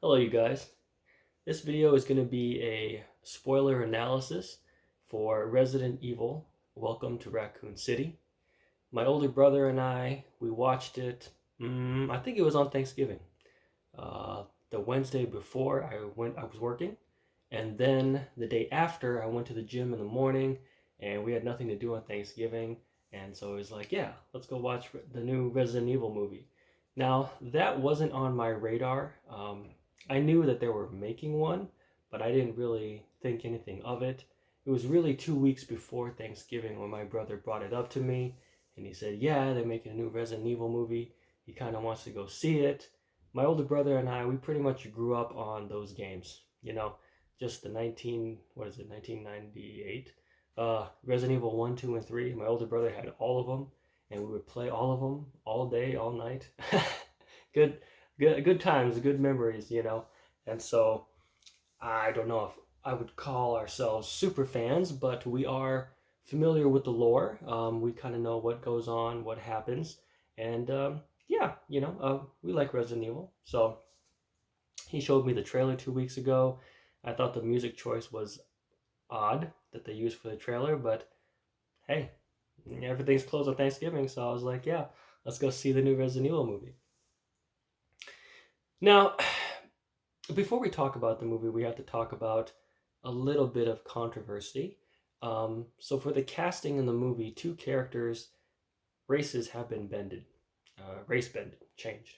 Hello, you guys. This video is going to be a spoiler analysis for Resident Evil Welcome to Raccoon City. My older brother and we watched it, I think it was on Thanksgiving. The Wednesday before I was working, and then the day after I went to the gym in the morning, and we had nothing to do on Thanksgiving, and so it was like, yeah, let's go watch the new Resident Evil movie. Now, that wasn't on my radar. I knew that they were making one, but I didn't really think anything of it. It was really 2 weeks before Thanksgiving when my brother brought it up to me, and he said, yeah, they're making a new Resident Evil movie. He kind of wants to go see it. My older brother and we pretty much grew up on those games. Just the 1998 Resident Evil 1, 2, and 3. My older brother had all of them, and we would play all of them all day, all night. good, good times, good memories. And so I don't know if I would call ourselves super fans, but we are familiar with the lore. We kind of know what goes on, what happens, and yeah, we like Resident Evil. So he showed me the trailer 2 weeks ago. I thought the music choice was odd that they used for the trailer, but hey, everything's closed on Thanksgiving, so I was like, yeah, let's go see the new Resident Evil movie. Now, before we talk about the movie, we have to talk about a little bit of controversy. So for the casting in the movie, two characters' races have been bended, race bended, changed.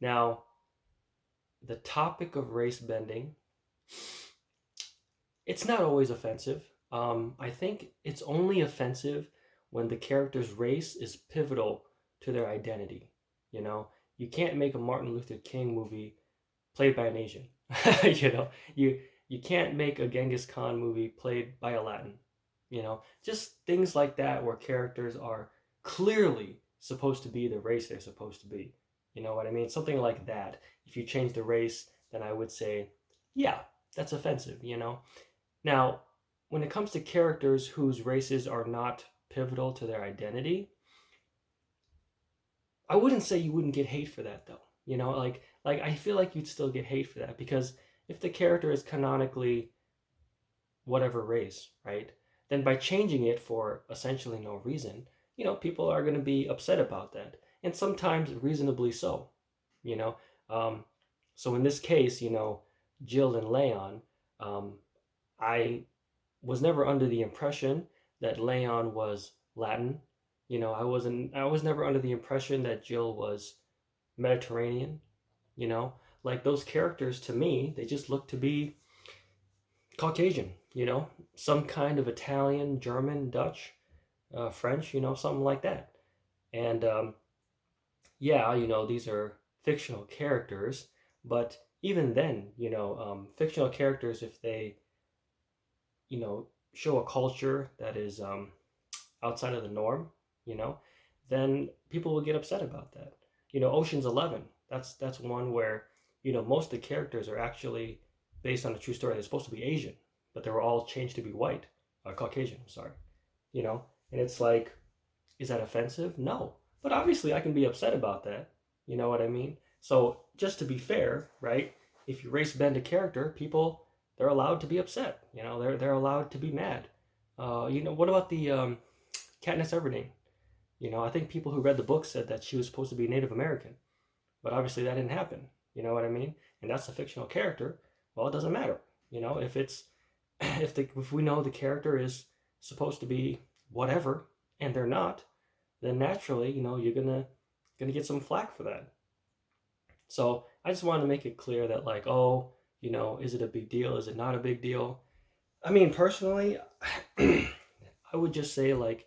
Now, the topic of race bending, it's not always offensive. I think it's only offensive when the character's race is pivotal to their identity. You can't make a Martin Luther King movie played by an Asian. you know, you you can't make a Genghis Khan movie played by a Latin. Just things like that where characters are clearly supposed to be the race they're supposed to be. You know what I mean? Something like that. If you change the race, then I would say, yeah, that's offensive. Now, when it comes to characters whose races are not pivotal to their identity, I wouldn't say you wouldn't get hate for that though. Like I feel like you'd still get hate for that because if the character is canonically whatever race, right? Then by changing it for essentially no reason, people are going to be upset about that, and sometimes reasonably so. You know, um, so in this case, Jill and Leon, um, I was never under the impression that Leon was Latin. I was never under the impression that Jill was Mediterranean. Like those characters to me, they just look to be Caucasian. Some kind of Italian, German, Dutch, French. Something like that. And yeah, these are fictional characters, but even then, fictional characters, if they show a culture that is outside of the norm, you know, then people will get upset about that. Ocean's 11. That's one where most of the characters are actually based on a true story. They're supposed to be Asian, but they were all changed to be white, Caucasian. I'm sorry. And it's like, is that offensive? No, but obviously I can be upset about that. You know what I mean? So just to be fair, right? If you race bend a character, people they're allowed to be upset. They're allowed to be mad. What about the Katniss Everdeen? I think people who read the book said that she was supposed to be Native American, but obviously that didn't happen. You know what I mean? And that's a fictional character. Well, it doesn't matter. If it's if we know the character is supposed to be whatever and they're not, then naturally, you're gonna get some flack for that. So I just wanted to make it clear that like, oh, is it a big deal? Is it not a big deal? I mean, personally, I would just say like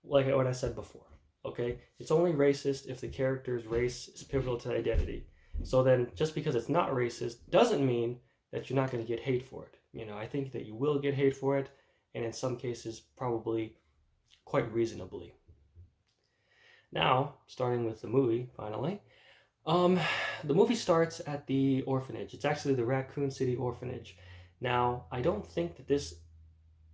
what I said before. Okay, it's only racist if the character's race is pivotal to identity. So then, just because it's not racist doesn't mean that you're not going to get hate for it. I think that you will get hate for it, and in some cases, probably quite reasonably. Now, starting with the movie, finally. Um, the movie starts at the orphanage. It's actually the Raccoon City Orphanage. Now, I don't think that this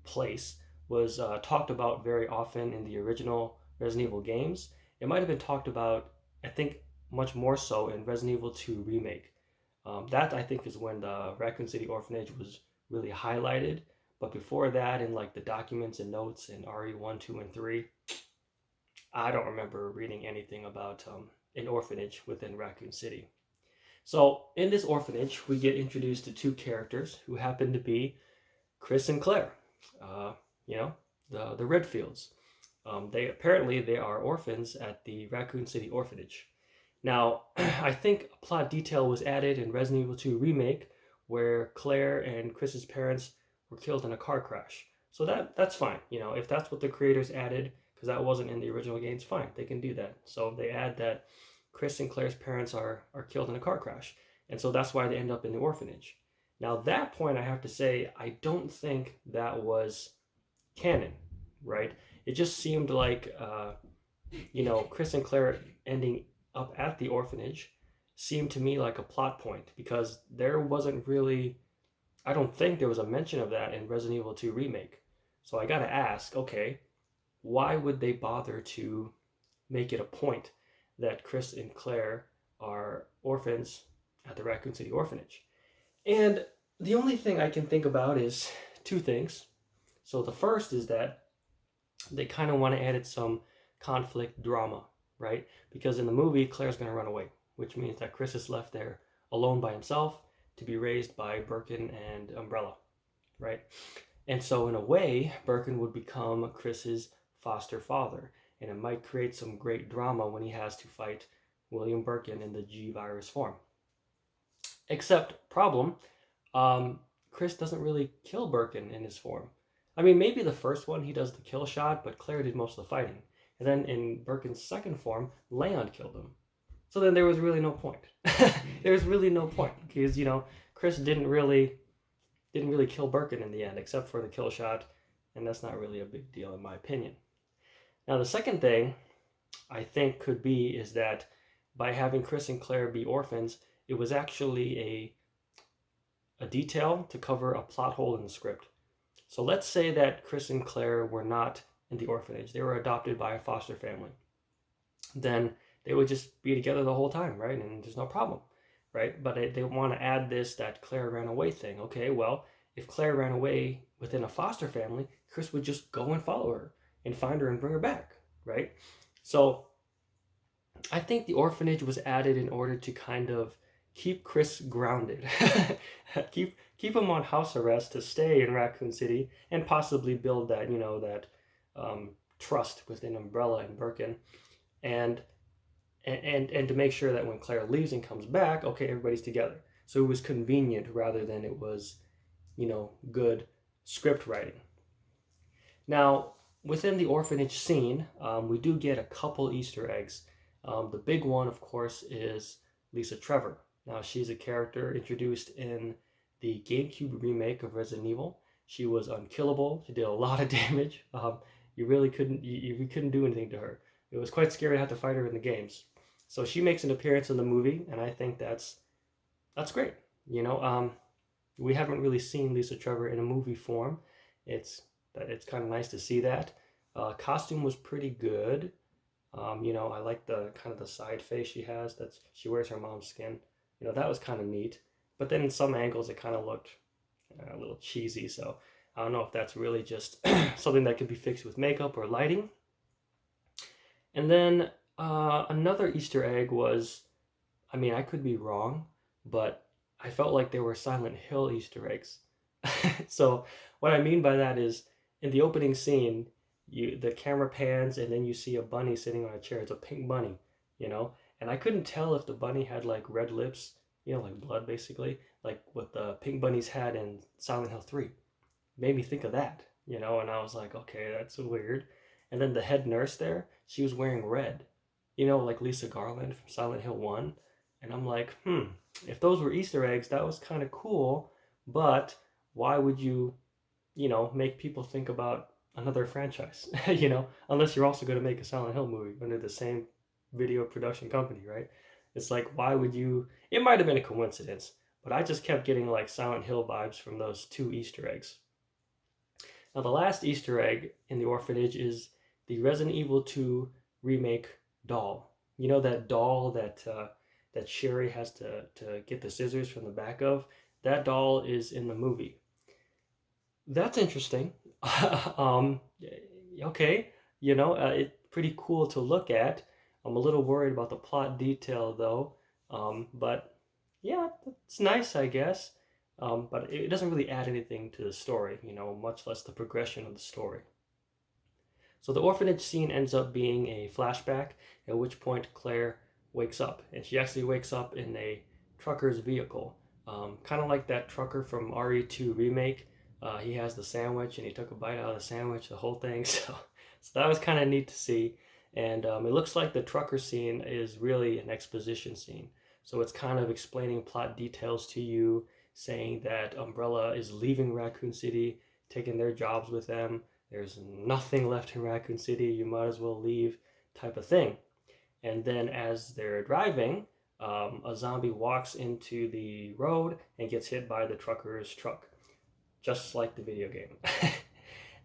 place was talked about very often in the original Resident Evil games. It might have been talked about, I think, much more so in Resident Evil 2 Remake. That I think is when the Raccoon City Orphanage was really highlighted. But before that, in like the documents and notes in RE1, 2, and 3, I don't remember reading anything about an orphanage within Raccoon City. So in this orphanage, we get introduced to two characters who happen to be Chris and Claire. Uh, you know, the Redfields. They are orphans at the Raccoon City Orphanage. Now, I think a plot detail was added in Resident Evil 2 Remake where Claire and Chris's parents were killed in a car crash. So that's fine. If that's what the creators added, because that wasn't in the original games, fine. They can do that. So they add that Chris and Claire's parents are killed in a car crash. And so that's why they end up in the orphanage. Now, that point, I have to say, I don't think that was canon, right? It just seemed like, Chris and Claire ending up at the orphanage seemed to me like a plot point because there wasn't really, I don't think there was a mention of that in Resident Evil 2 Remake. So I gotta ask, okay, why would they bother to make it a point that Chris and Claire are orphans at the Raccoon City Orphanage? And the only thing I can think about is two things. So the first is that they kind of want to add some conflict drama, right? Because in the movie, Claire's going to run away, which means that Chris is left there alone by himself to be raised by Birkin and Umbrella, right? And so in a way, Birkin would become Chris's foster father, and it might create some great drama when he has to fight William Birkin in the G-Virus form. Except, problem, Chris doesn't really kill Birkin in his form. I mean, maybe the first one he does the kill shot, but Claire did most of the fighting. And then in Birkin's second form, Leon killed him. So then there was really no point. There was really no point because Chris didn't really kill Birkin in the end, except for the kill shot, and that's not really a big deal in my opinion. Now the second thing I think could be is that by having Chris and Claire be orphans, it was actually a detail to cover a plot hole in the script. So let's say that Chris and Claire were not in the orphanage. They were adopted by a foster family. Then they would just be together the whole time, right? And there's no problem, right? But they want to add this, that Claire ran away thing. Okay, well, if Claire ran away within a foster family, Chris would just go and follow her and find her and bring her back, right? So I think the orphanage was added in order to kind of keep Chris grounded, keep him on house arrest to stay in Raccoon City and possibly build that trust within Umbrella and Birkin, and to make sure that when Claire leaves and comes back, okay, everybody's together. So it was convenient rather than it was, good script writing. Now within the orphanage scene, we do get a couple Easter eggs. The big one, of course, is Lisa Trevor. Now, she's a character introduced in the GameCube remake of Resident Evil. She was unkillable. She did a lot of damage. You really couldn't do anything to her. It was quite scary to have to fight her in the games. So she makes an appearance in the movie, and I think that's great. We haven't really seen Lisa Trevor in a movie form. It's kind of nice to see that. Costume was pretty good. I like the kind of the side face she has. She wears her mom's skin. That was kind of neat. But then in some angles, it kind of looked a little cheesy. So I don't know if that's really just something that could be fixed with makeup or lighting. And then another Easter egg was, I could be wrong, but I felt like there were Silent Hill Easter eggs. So what I mean by that is in the opening scene, the camera pans and then you see a bunny sitting on a chair. It's a pink bunny, and I couldn't tell if the bunny had like red lips, like blood basically, like what the pink bunnies had in Silent Hill 3. Made me think of that, and I was like, okay, that's weird. And then the head nurse there, she was wearing red, like Lisa Garland from Silent Hill 1. And I'm like, if those were Easter eggs, that was kind of cool, but why would you, make people think about another franchise, unless you're also going to make a Silent Hill movie under the same video production company, right? It's like, why would you? It might have been a coincidence, but I just kept getting like Silent Hill vibes from those two Easter eggs. Now, the last Easter egg in the orphanage is the Resident Evil 2 remake doll. That doll that that Sherry has to get the scissors from the back of, that doll is in the movie. That's interesting. um, okay, it's pretty cool to look at. I'm a little worried about the plot detail though, but yeah, it's nice, I guess. But it doesn't really add anything to the story, much less the progression of the story. So the orphanage scene ends up being a flashback, at which point Claire wakes up, and she actually wakes up in a trucker's vehicle, kind of like that trucker from RE2 remake. He has the sandwich, and he took a bite out of the sandwich, the whole thing. So that was kind of neat to see. And it looks like the trucker scene is really an exposition scene. So it's kind of explaining plot details to you, saying that Umbrella is leaving Raccoon City, taking their jobs with them. There's nothing left in Raccoon City. You might as well leave, type of thing. And then as they're driving, a zombie walks into the road and gets hit by the trucker's truck, just like the video game.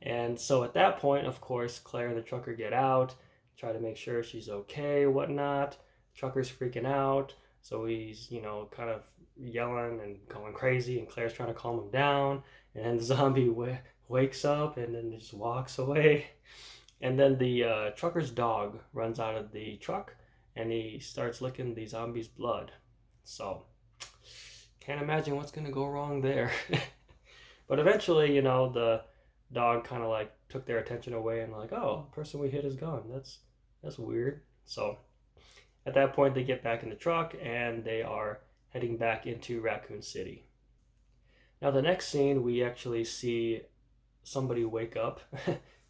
And so at that point, of course, Claire and the trucker get out, try to make sure she's okay, whatnot. The trucker's freaking out, so he's, kind of yelling and going crazy, and Claire's trying to calm him down. And then the zombie wakes up and then just walks away. And then the trucker's dog runs out of the truck and he starts licking the zombie's blood. So, can't imagine what's going to go wrong there. But eventually, the dog kind of like took their attention away and like, oh, the person we hit is gone. That's weird. So, at that point, they get back in the truck and they are heading back into Raccoon City. Now, the next scene, we actually see somebody wake up,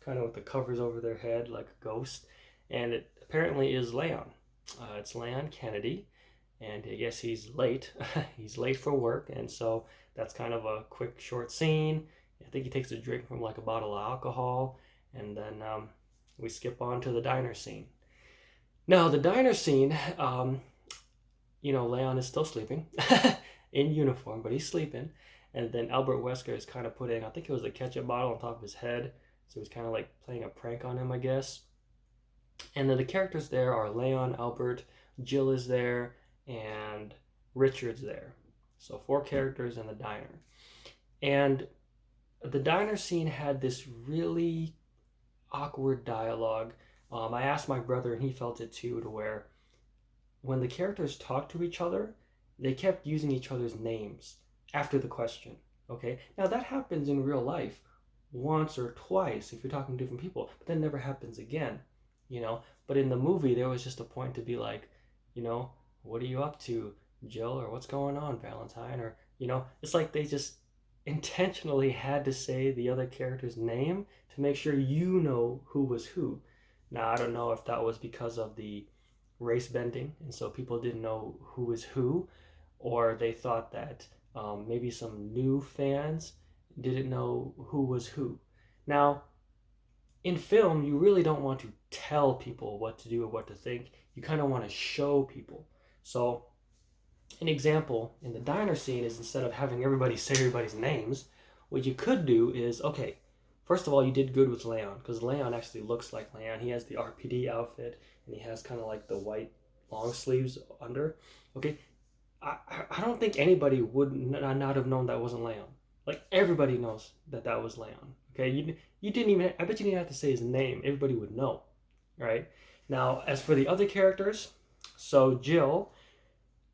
kind of with the covers over their head like a ghost, and it apparently is Leon. It's Leon Kennedy, and I guess he's late. He's late for work, and so that's kind of a quick, short scene. I think he takes a drink from like a bottle of alcohol, and then we skip on to the diner scene. Now, the diner scene, Leon is still sleeping in uniform, but he's sleeping. And then Albert Wesker is kind of putting, I think it was a ketchup bottle on top of his head. So he's kind of like playing a prank on him, I guess. And then the characters there are Leon, Albert, Jill is there, and Richard's there. So 4 characters in the diner. And the diner scene had this really awkward dialogue. I asked my brother, and he felt it too, to where when the characters talked to each other, they kept using each other's names after the question. Okay, now that happens in real life once or twice if you're talking to different people, but that never happens again. But in the movie there was just a point to be like, what are you up to, Jill, or what's going on, Valentine, or it's like they just intentionally had to say the other character's name to make sure who was who. Now I don't know if that was because of the race bending and so people didn't know who was who, or they thought that maybe some new fans didn't know who was who. Now, in film, you really don't want to tell people what to do or what to think. You kind of want to show people. So, an example in the diner scene is instead of having everybody say everybody's names, what you could do is, okay, first of all, you did good with Leon, because Leon actually looks like Leon. He has the RPD outfit, and he has kind of like the white long sleeves under. Okay, I don't think anybody would not have known that wasn't Leon. Like, everybody knows that was Leon. Okay, you didn't even, I bet you didn't have to say his name. Everybody would know, right? Now, as for the other characters, so Jill,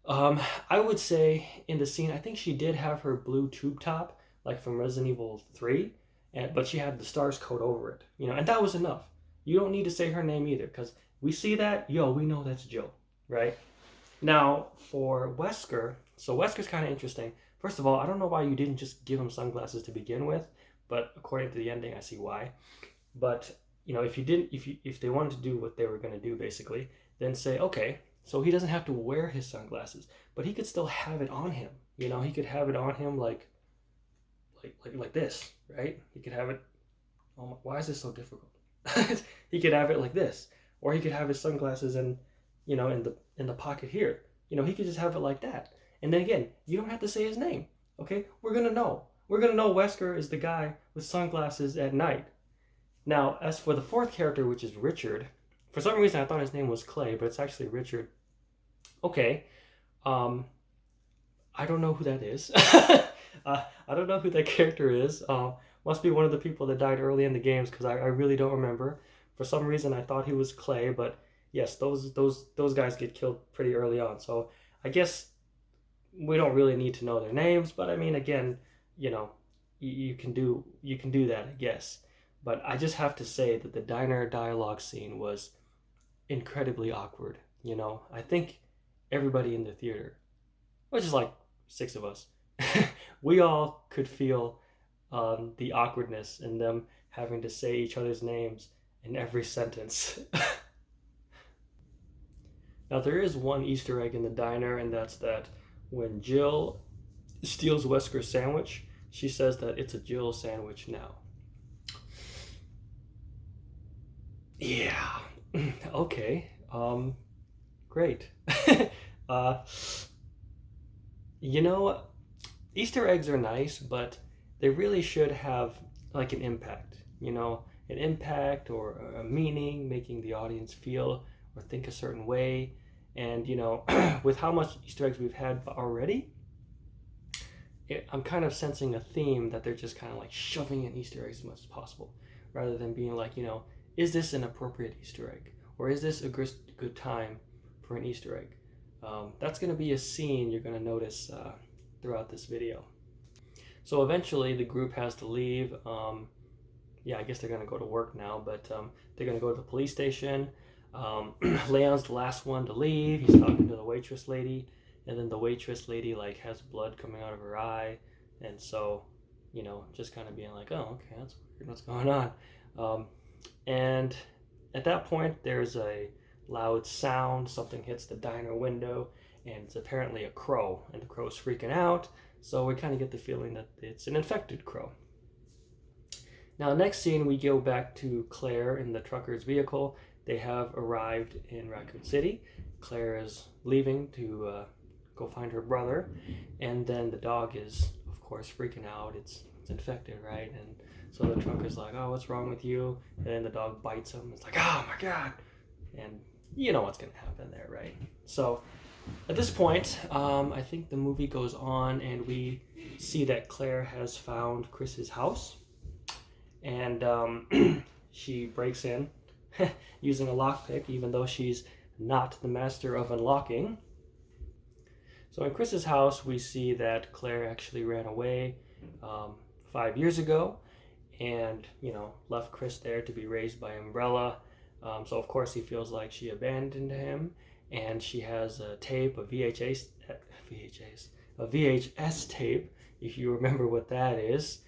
I would say in the scene, I think she did have her blue tube top, like from Resident Evil 3, but she had the stars coat over it, and that was enough. You don't need to say her name either, because we see that, we know that's Jill, right? Now, for Wesker, so Wesker's kind of interesting. First of all, I don't know why you didn't just give him sunglasses to begin with, but according to the ending, I see why. But, if they wanted to do what they were going to do, basically, then say, okay, so he doesn't have to wear his sunglasses, but he could still have it on him. He could have it on him like this, right? He could have it, why is this so difficult? He could have it like this, or he could have his sunglasses in the pocket here. He could just have it like that. And then again, you don't have to say his name. Okay? We're gonna know. We're gonna know Wesker is the guy with sunglasses at night. Now, as for the 4th character, which is Richard, for some reason I thought his name was Clay, but it's actually Richard. Okay, Um, I don't know who that is. I don't know who that character is. Must be one of the people that died early in the games because I really don't remember. For some reason, I thought he was Clay, but yes, those guys get killed pretty early on. So I guess we don't really need to know their names. But I mean, again, you know, you can do that, I guess. But I just have to say that the diner dialogue scene was incredibly awkward. You know, I think everybody in the theater, which is like six of us, we all could feel the awkwardness in them having to say each other's names in every sentence. Now, there is one Easter egg in the diner, and that's that when Jill steals Wesker's sandwich, she says that it's a Jill sandwich now. Yeah. Okay. Great. uh, you know, Easter eggs are nice, but they really should have like an impact, you know, an impact or a meaning, making the audience feel or think a certain way. And, you know, with how much Easter eggs we've had already, I'm kind of sensing a theme that they're just kind of like shoving in Easter eggs as much as possible rather than being like, you know, is this an appropriate Easter egg? Or is this a good time for an Easter egg? That's going to be a scene you're going to notice throughout this video. So eventually the group has to leave. Yeah, I guess they're going to go to work now, but they're going to go to the police station. Leon's the last one to leave. He's talking to the waitress lady, and then the waitress lady like has blood coming out of her eye, and so, you know, just kind of being like, oh, okay, that's weird. What's going on? And at that point, there's a loud sound. Something hits the diner window, and it's apparently a crow, and the crow's freaking out. So we kind of get the feeling that it's an infected crow. Now, next scene, we go back to Claire in the trucker's vehicle. They have arrived in Raccoon City. Claire is leaving to go find her brother, and then the dog is, of course, freaking out. It's infected, right? And so the trucker's like, oh, what's wrong with you? And then the dog bites him. It's like, oh my God. And you know what's going to happen there, right? So at this point, I think the movie goes on and we see that Claire has found Chris's house. And she breaks in using a lockpick, even though she's not the master of unlocking. So in Chris's house, we see that Claire actually ran away 5 years ago and, you know, left Chris there to be raised by Umbrella. So, of course, he feels like she abandoned him. And she has a tape, a VHS tape, if you remember what that is.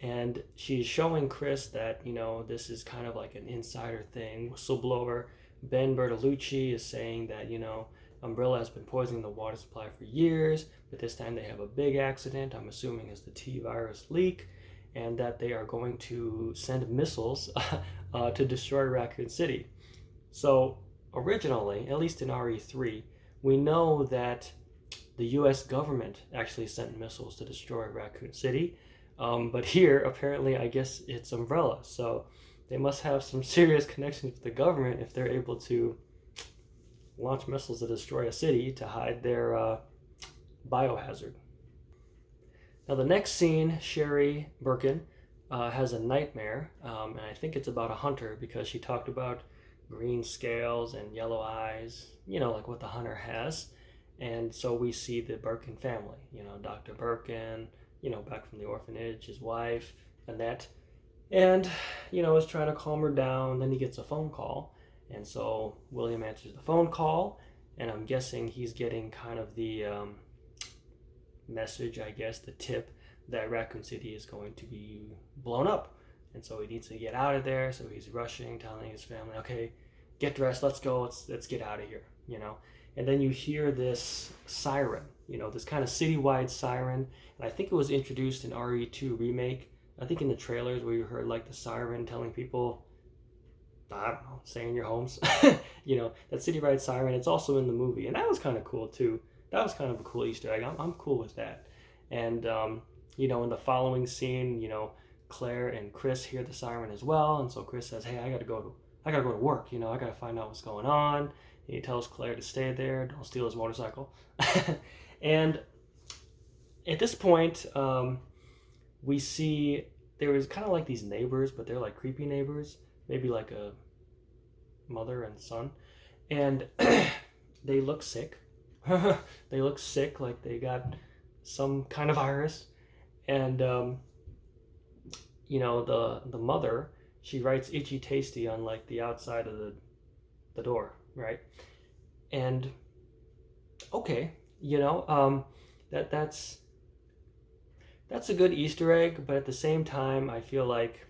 And she's showing Chris that, you know, this is kind of like an insider thing. Whistleblower Ben Bertolucci is saying that, you know, Umbrella has been poisoning the water supply for years, but this time they have a big accident, I'm assuming is the T-virus leak, and that they are going to send missiles to destroy Raccoon City. So originally, at least in RE3, we know that the US government actually sent missiles to destroy Raccoon City. But here, apparently, I guess it's Umbrella. So they must have some serious connections with the government if they're able to launch missiles to destroy a city to hide their biohazard. Now, the next scene, Sherry Birkin has a nightmare, and I think it's about a hunter because she talked about green scales and yellow eyes, you know, like what the hunter has. And so we see the Birkin family, you know, Dr. Birkin, you know, back from the orphanage, his wife, Annette, and, you know, is trying to calm her down. Then he gets a phone call, and so William answers the phone call, and I'm guessing he's getting kind of the message, I guess, the tip that Raccoon City is going to be blown up, and so he needs to get out of there. So he's rushing, telling his family, okay, get dressed, let's go, let's get out of here, you know. And then you hear this siren, you know, this kind of citywide siren. And I think it was introduced in RE2 Remake. I think in the trailers where you heard like the siren telling people, I don't know, stay in your homes. You know, that citywide siren, it's also in the movie. And that was kind of cool too. That was kind of a cool Easter egg. I'm cool with that. And, you know, in the following scene, you know, Claire and Chris hear the siren as well. And so Chris says, hey, I gotta go to work. You know, I gotta find out what's going on. He tells Claire to stay there, don't steal his motorcycle. And at this point, we see there was kind of like these neighbors, but they're like creepy neighbors, maybe like a mother and son, and they look sick. They look sick, like they got some kind of virus, and the mother, she writes "itchy tasty" on like the outside of the door, right? And okay, that's a good Easter egg, but at the same time, I feel like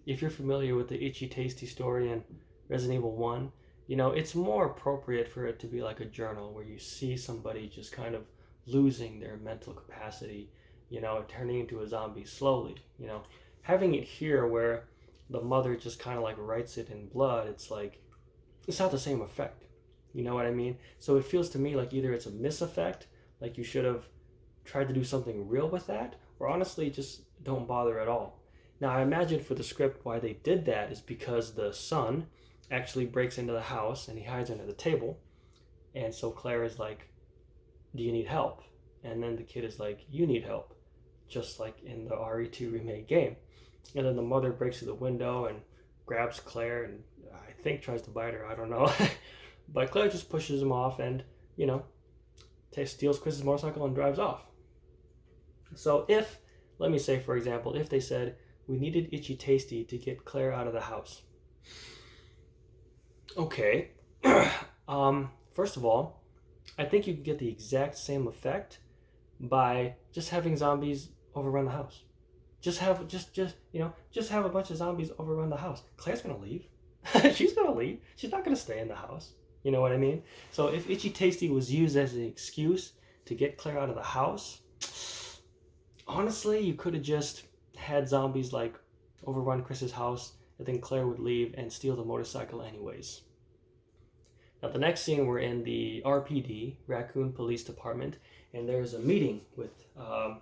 if you're familiar with the itchy tasty story in Resident Evil 1, it's more appropriate for it to be like a journal where you see somebody just kind of losing their mental capacity, turning into a zombie slowly, Having it here where the mother just kind of like writes it in blood, it's like, it's not the same effect. You know what I mean? So it feels to me like either it's a miss effect, like you should have tried to do something real with that, or honestly just don't bother at all. Now I imagine for the script why they did that is because the son actually breaks into the house and he hides under the table, and so Claire is like, do you need help? And then the kid is like, you need help, just like in the RE2 remake game. And then the mother breaks through the window and grabs Claire and I think tries to bite her, I don't know. But Claire just pushes him off and, steals Chris's motorcycle and drives off. So if, let me say for example, if they said, we needed Itchy Tasty to get Claire out of the house. Okay. First of all, I think you can get the exact same effect by just having zombies overrun the house. Just have a bunch of zombies overrun the house. Claire's gonna leave. She's gonna leave. She's not gonna stay in the house. You know what I mean? So if Itchy Tasty was used as an excuse to get Claire out of the house, honestly, you could have just had zombies like overrun Chris's house, and then Claire would leave and steal the motorcycle anyways. Now the next scene, we're in the RPD, Raccoon Police Department, and there's a meeting with, well,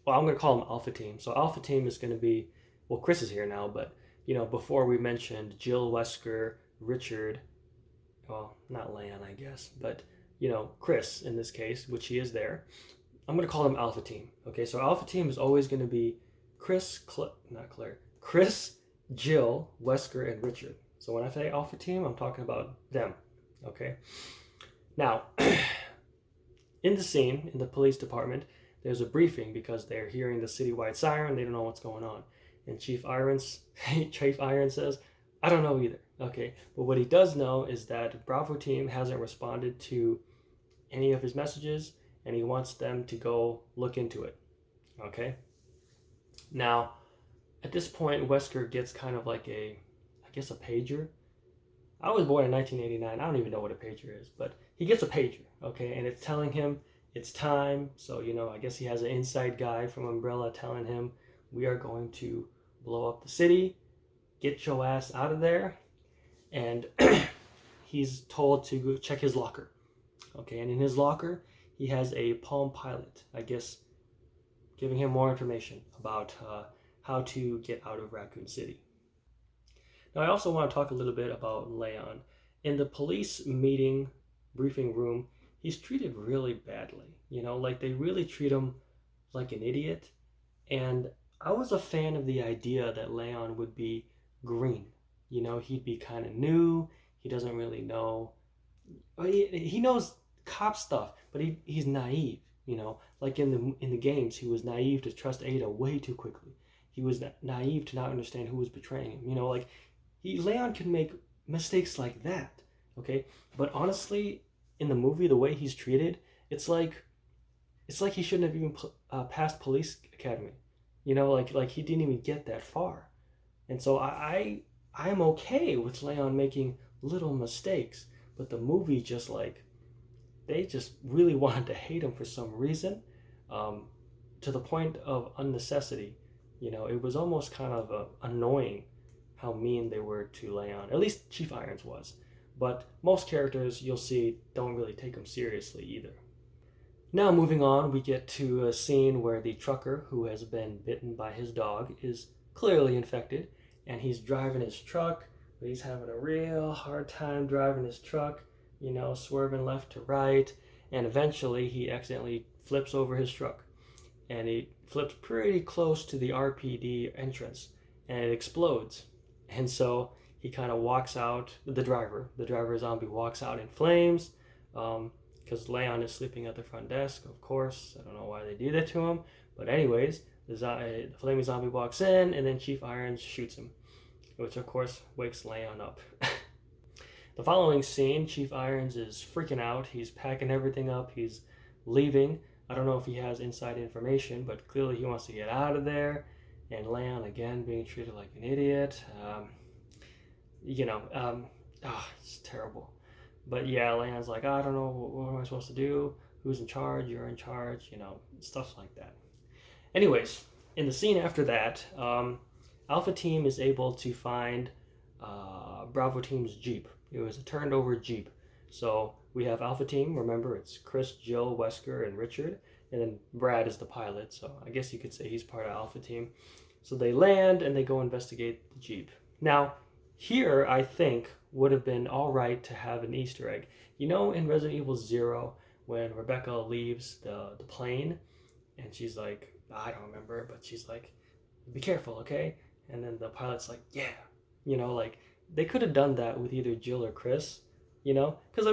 I'm going to call them Alpha Team. So Alpha Team is going to be, well, Chris is here now, but, before we mentioned Jill, Wesker, Richard, well, not Leon, I guess, but, Chris in this case, which he is there. I'm going to call them Alpha Team. Okay, so Alpha Team is always going to be Chris, Jill, Wesker, and Richard. So when I say Alpha Team, I'm talking about them. Okay? Now, in the scene, in the police department, there's a briefing because they're hearing the citywide siren. They don't know what's going on. And Chief Iron says, I don't know either. Okay, but what he does know is that Bravo Team hasn't responded to any of his messages, and he wants them to go look into it. Okay? Now, at this point, Wesker gets kind of like a pager. I was born in 1989. I don't even know what a pager is, but he gets a pager, okay? And it's telling him it's time. So, I guess he has an inside guy from Umbrella telling him, we are going to blow up the city. Get your ass out of there. And he's told to go check his locker. Okay, and in his locker, he has a Palm Pilot, I guess, giving him more information about how to get out of Raccoon City. Now, I also want to talk a little bit about Leon. In the police meeting, briefing room, he's treated really badly. Like they really treat him like an idiot. And I was a fan of the idea that Leon would be green. He'd be kind of new. He doesn't really know. He knows cop stuff, but he's naive. Like in the games, he was naive to trust Ada way too quickly. He was naive to not understand who was betraying him. Leon can make mistakes like that, okay? But honestly, in the movie, the way he's treated, it's like he shouldn't have even passed police academy. Like he didn't even get that far. And so I'm okay with Leon making little mistakes, but the movie just they just really wanted to hate him for some reason, to the point of unnecessity. It was almost kind of annoying how mean they were to Leon. At least Chief Irons was. But most characters, you'll see, don't really take him seriously either. Now moving on, we get to a scene where the trucker who has been bitten by his dog is clearly infected, and he's driving his truck but he's having a real hard time driving his truck, swerving left to right, and eventually he accidentally flips over his truck, and he flips pretty close to the RPD entrance, and it explodes. And so he kind of walks out. The driver zombie walks out in flames, because Leon is sleeping at the front desk. Of course, I don't know why they do that to him, but anyways, the flaming zombie walks in, and then Chief Irons shoots him, which of course wakes Leon up. The following scene, Chief Irons is freaking out. He's packing everything up. He's leaving. I don't know if he has inside information, but clearly he wants to get out of there. And Leon, again, being treated like an idiot. It's terrible. But yeah, Leon's like, I don't know, what am I supposed to do? Who's in charge? You're in charge, stuff like that. Anyways, in the scene after that, Alpha Team is able to find Bravo Team's Jeep. It was a turned over Jeep. So we have Alpha Team, remember it's Chris, Jill, Wesker, and Richard, and then Brad is the pilot, so I guess you could say he's part of Alpha Team. So they land and they go investigate the Jeep. Now, here I think would have been all right to have an Easter egg. In Resident Evil 0, when Rebecca leaves the plane, and she's like, I don't remember, but she's like, be careful, okay? And then the pilot's like, yeah. They could have done that with either Jill or Chris, Because,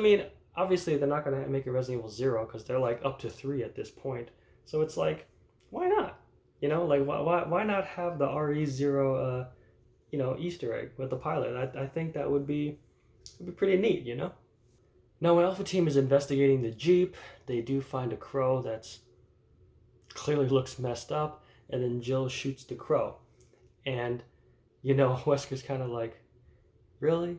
obviously they're not going to make a Resident Evil 0 because they're like up to 3 at this point. So it's like, why not? Why not have the RE0, Easter egg with the pilot? I think that would be pretty neat, Now, when Alpha Team is investigating the Jeep, they do find a crow that's clearly looks messed up, and then Jill shoots the crow. And, Wesker's kind of like, really?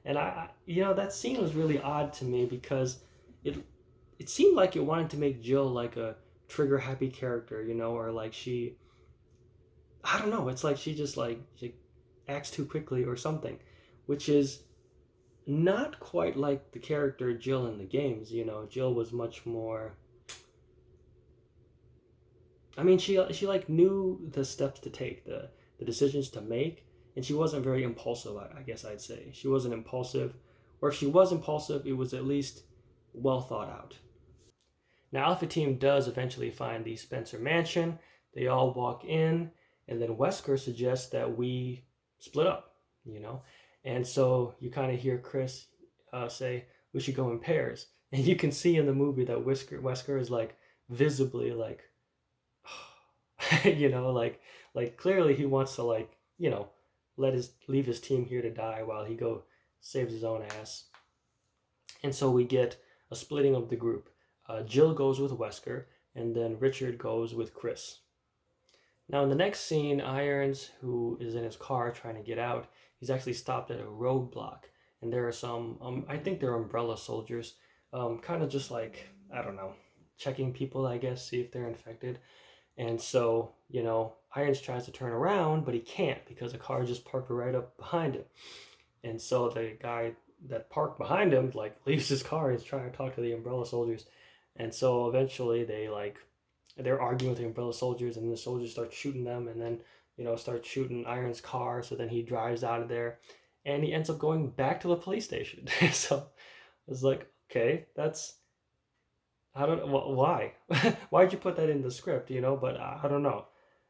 And that scene was really odd to me because it seemed like it wanted to make Jill like a trigger happy character, or like I don't know, it's like she just like she acts too quickly or something, which is not quite like the character Jill in the games. Jill was much more, she like knew the steps to take, the decisions to make, and she wasn't very impulsive, I guess I'd say. She wasn't impulsive, or if she was impulsive, it was at least well thought out. Now, Alpha Team does eventually find the Spencer mansion. They all walk in, and then Wesker suggests that we split up, And so you kind of hear Chris say, we should go in pairs. And you can see in the movie that Wesker is like visibly like, like clearly he wants to like, leave his team here to die while he saves his own ass. And so we get a splitting of the group. Jill goes with Wesker, and then Richard goes with Chris. Now in the next scene, Irons, who is in his car trying to get out, he's actually stopped at a roadblock, and there are some, I think they're umbrella soldiers, kind of just like, I don't know, checking people, I guess, see if they're infected. And so, Irons tries to turn around, but he can't because a car just parked right up behind him. And so the guy that parked behind him like leaves his car and is trying to talk to the umbrella soldiers. And so eventually they're arguing with the umbrella soldiers, and the soldiers start shooting them, and then start shooting Iron's car. So then he drives out of there, and he ends up going back to the police station. So it's like, okay, I don't know why. Why'd you put that in the script? But I don't know.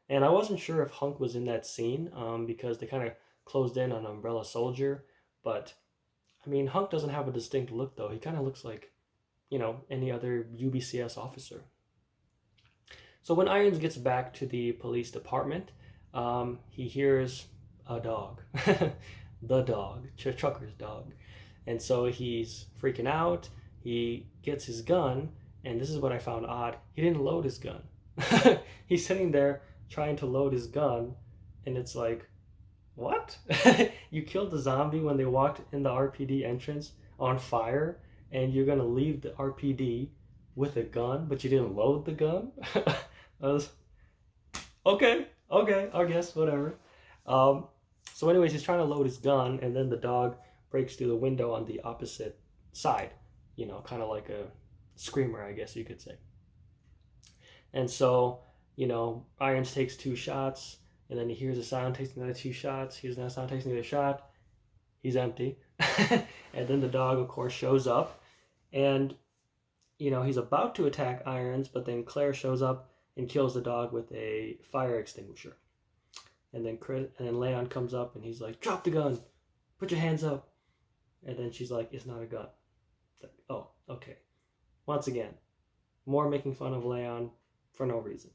And I wasn't sure if Hunk was in that scene, because they kind of closed in on Umbrella Soldier. But Hunk doesn't have a distinct look though. He kind of looks like, any other UBCS officer. So when Irons gets back to the police department, he hears a dog, the dog, Trucker's dog. And so he's freaking out. He gets his gun, and this is what I found odd. He didn't load his gun. He's sitting there trying to load his gun, and it's like, what? You killed the zombie when they walked in the RPD entrance on fire, and you're gonna leave the RPD with a gun, but you didn't load the gun? I was, okay, I guess, whatever. So anyways, he's trying to load his gun, and then the dog breaks through the window on the opposite side, kind of like a screamer, I guess you could say. And so, Irons takes 2 shots, and then he hears a sound, takes another 2 shots, hears another sound, takes another shot, he's empty. And then the dog, of course, shows up, and he's about to attack Irons, but then Claire shows up and kills the dog with a fire extinguisher. And then Leon comes up and he's like, "Drop the gun, put your hands up." And then she's like, "It's not a gun." Like, oh, okay. Once again, more making fun of Leon for no reason.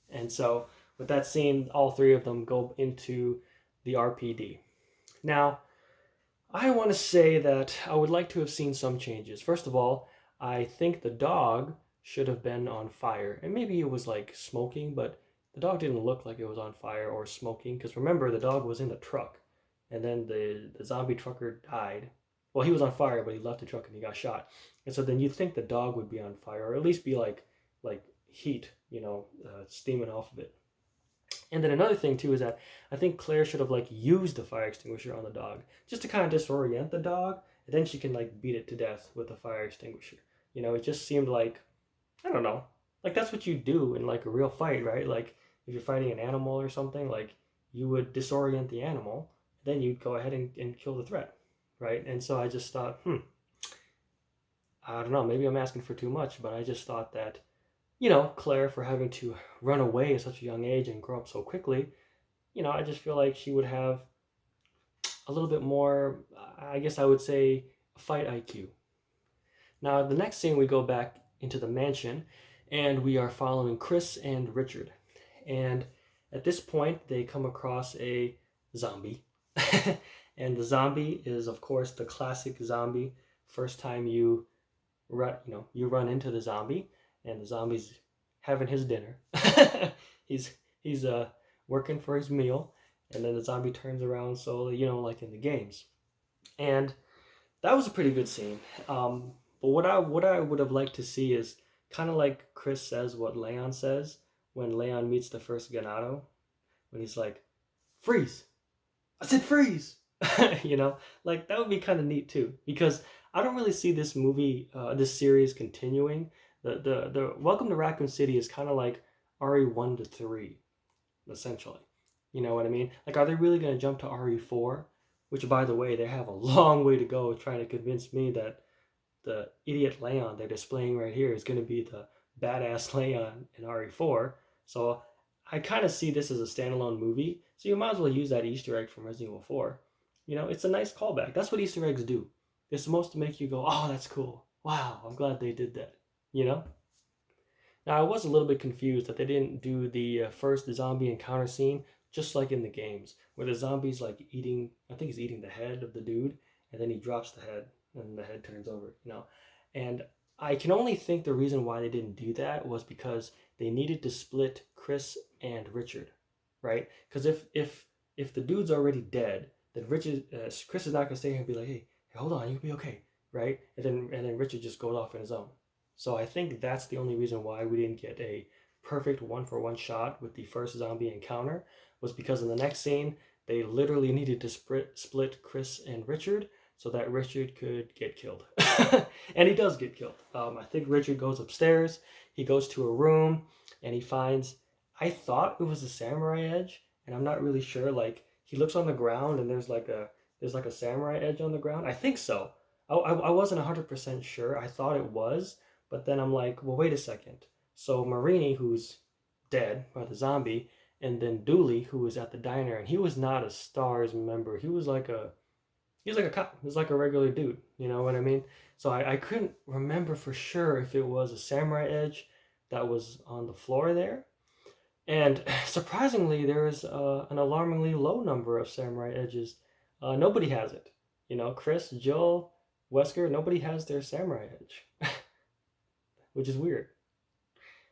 And so with that scene, all three of them go into the RPD. Now, I want to say that I would like to have seen some changes. First of all, I think the dog should have been on fire. And maybe it was like smoking, but the dog didn't look like it was on fire or smoking. Because remember, the dog was in the truck. And then the zombie trucker died. Well, he was on fire, but he left the truck and he got shot. And so then you'd think the dog would be on fire, or at least be like heat, steaming off of it. And then another thing too is that I think Claire should have used the fire extinguisher on the dog just to kind of disorient the dog, and then she can beat it to death with the fire extinguisher. It just seemed like, I don't know, that's what you do in a real fight, right? If you're fighting an animal or something, you would disorient the animal, then you'd go ahead and kill the threat, right? And so I just thought, I don't know, maybe I'm asking for too much, but I just thought that, Claire, for having to run away at such a young age and grow up so quickly, I just feel like she would have a little bit more, I guess I would say, fight IQ. Now, the next scene, we go back into the mansion, and we are following Chris and Richard. And at this point, they come across a zombie. And the zombie is, of course, the classic zombie. First time you run into the zombie, and the zombie's having his dinner. he's working for his meal, and then the zombie turns around slowly, like in the games. And that was a pretty good scene. But what I would have liked to see is kind of like Chris says what Leon says when Leon meets the first Ganado, when he's like, "Freeze! I said freeze!" That would be kind of neat too, because I don't really see this movie, this series continuing. The Welcome to Raccoon City is kind of like RE1 to 3, essentially. You know what I mean? Are they really going to jump to RE4? Which, by the way, they have a long way to go trying to convince me that the idiot Leon they're displaying right here is going to be the badass Leon in RE4. So I kind of see this as a standalone movie. So you might as well use that Easter egg from Resident Evil 4. It's a nice callback. That's what Easter eggs do. They're supposed to make you go, "Oh, that's cool. Wow, I'm glad they did that." Now, I was a little bit confused that they didn't do the first zombie encounter scene just like in the games, where the zombie's eating, I think he's eating the head of the dude, and then he drops the head, and the head turns over, And I can only think the reason why they didn't do that was because they needed to split Chris and Richard, right? Because if the dude's already dead, then Chris is not going to stay here and be like, hey, hold on, you'll be okay, right? And then Richard just goes off on his own. So I think that's the only reason why we didn't get a perfect one-for-one shot with the first zombie encounter, was because in the next scene, they literally needed to split Chris and Richard so that Richard could get killed. And he does get killed. I think Richard goes upstairs, he goes to a room, and he finds, I thought it was a samurai edge, and I'm not really sure, he looks on the ground and there's like a samurai edge on the ground. I think so. I wasn't 100% sure. I thought it was, but then I'm like, well, wait a second. So Marini, who's dead by the zombie, and then Dooley, who was at the diner, and he was not a STARS member. He was like a cop. He was like a regular dude. You know what I mean? So I couldn't remember for sure if it was a samurai edge that was on the floor there. And surprisingly, there is an alarmingly low number of samurai edges. Nobody has it. Chris, Jill, Wesker, nobody has their samurai edge, which is weird.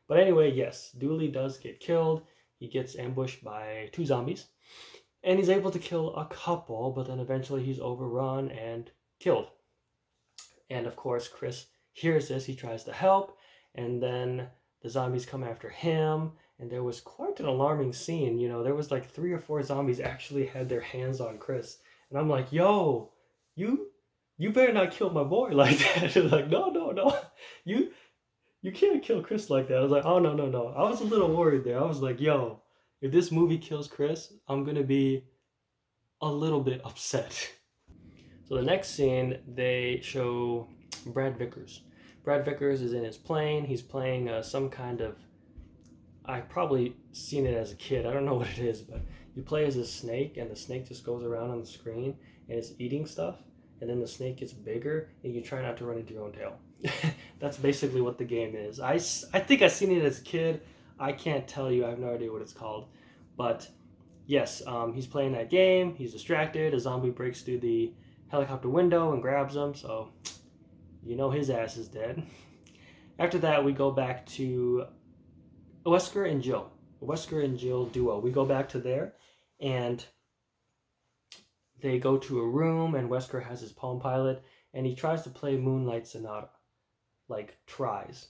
But anyway, yes, Dooley does get killed. He gets ambushed by 2 zombies, and he's able to kill a couple, but then eventually he's overrun and killed. And of course, Chris hears this. He tries to help, and then the zombies come after him, and there was quite an alarming scene. There was 3 or 4 zombies actually had their hands on Chris, and I'm like, yo, you better not kill my boy like that. Like, no, you can't kill Chris like that. I was like, oh, no. I was a little worried there. I was like, yo, If this movie kills Chris, I'm gonna be a little bit upset. So the next scene, they show Brad Vickers. Brad Vickers is in his plane. He's playing some kind of. I probably seen it as a kid. I don't know what it is, but you play as a snake, and the snake just goes around on the screen and it's eating stuff. And then the snake gets bigger, and you try not to run into your own tail. That's basically what the game is. I think I seen it as a kid. I can't tell you. I have no idea what it's called, but yes, he's playing that game. He's distracted. A zombie breaks through the helicopter window and grabs him. So you know his ass is dead. After that, we go back to Wesker and Jill. Wesker and Jill duo. We go back to there, and they go to a room, and Wesker has his Palm Pilot, and he tries to play Moonlight Sonata. Like, tries.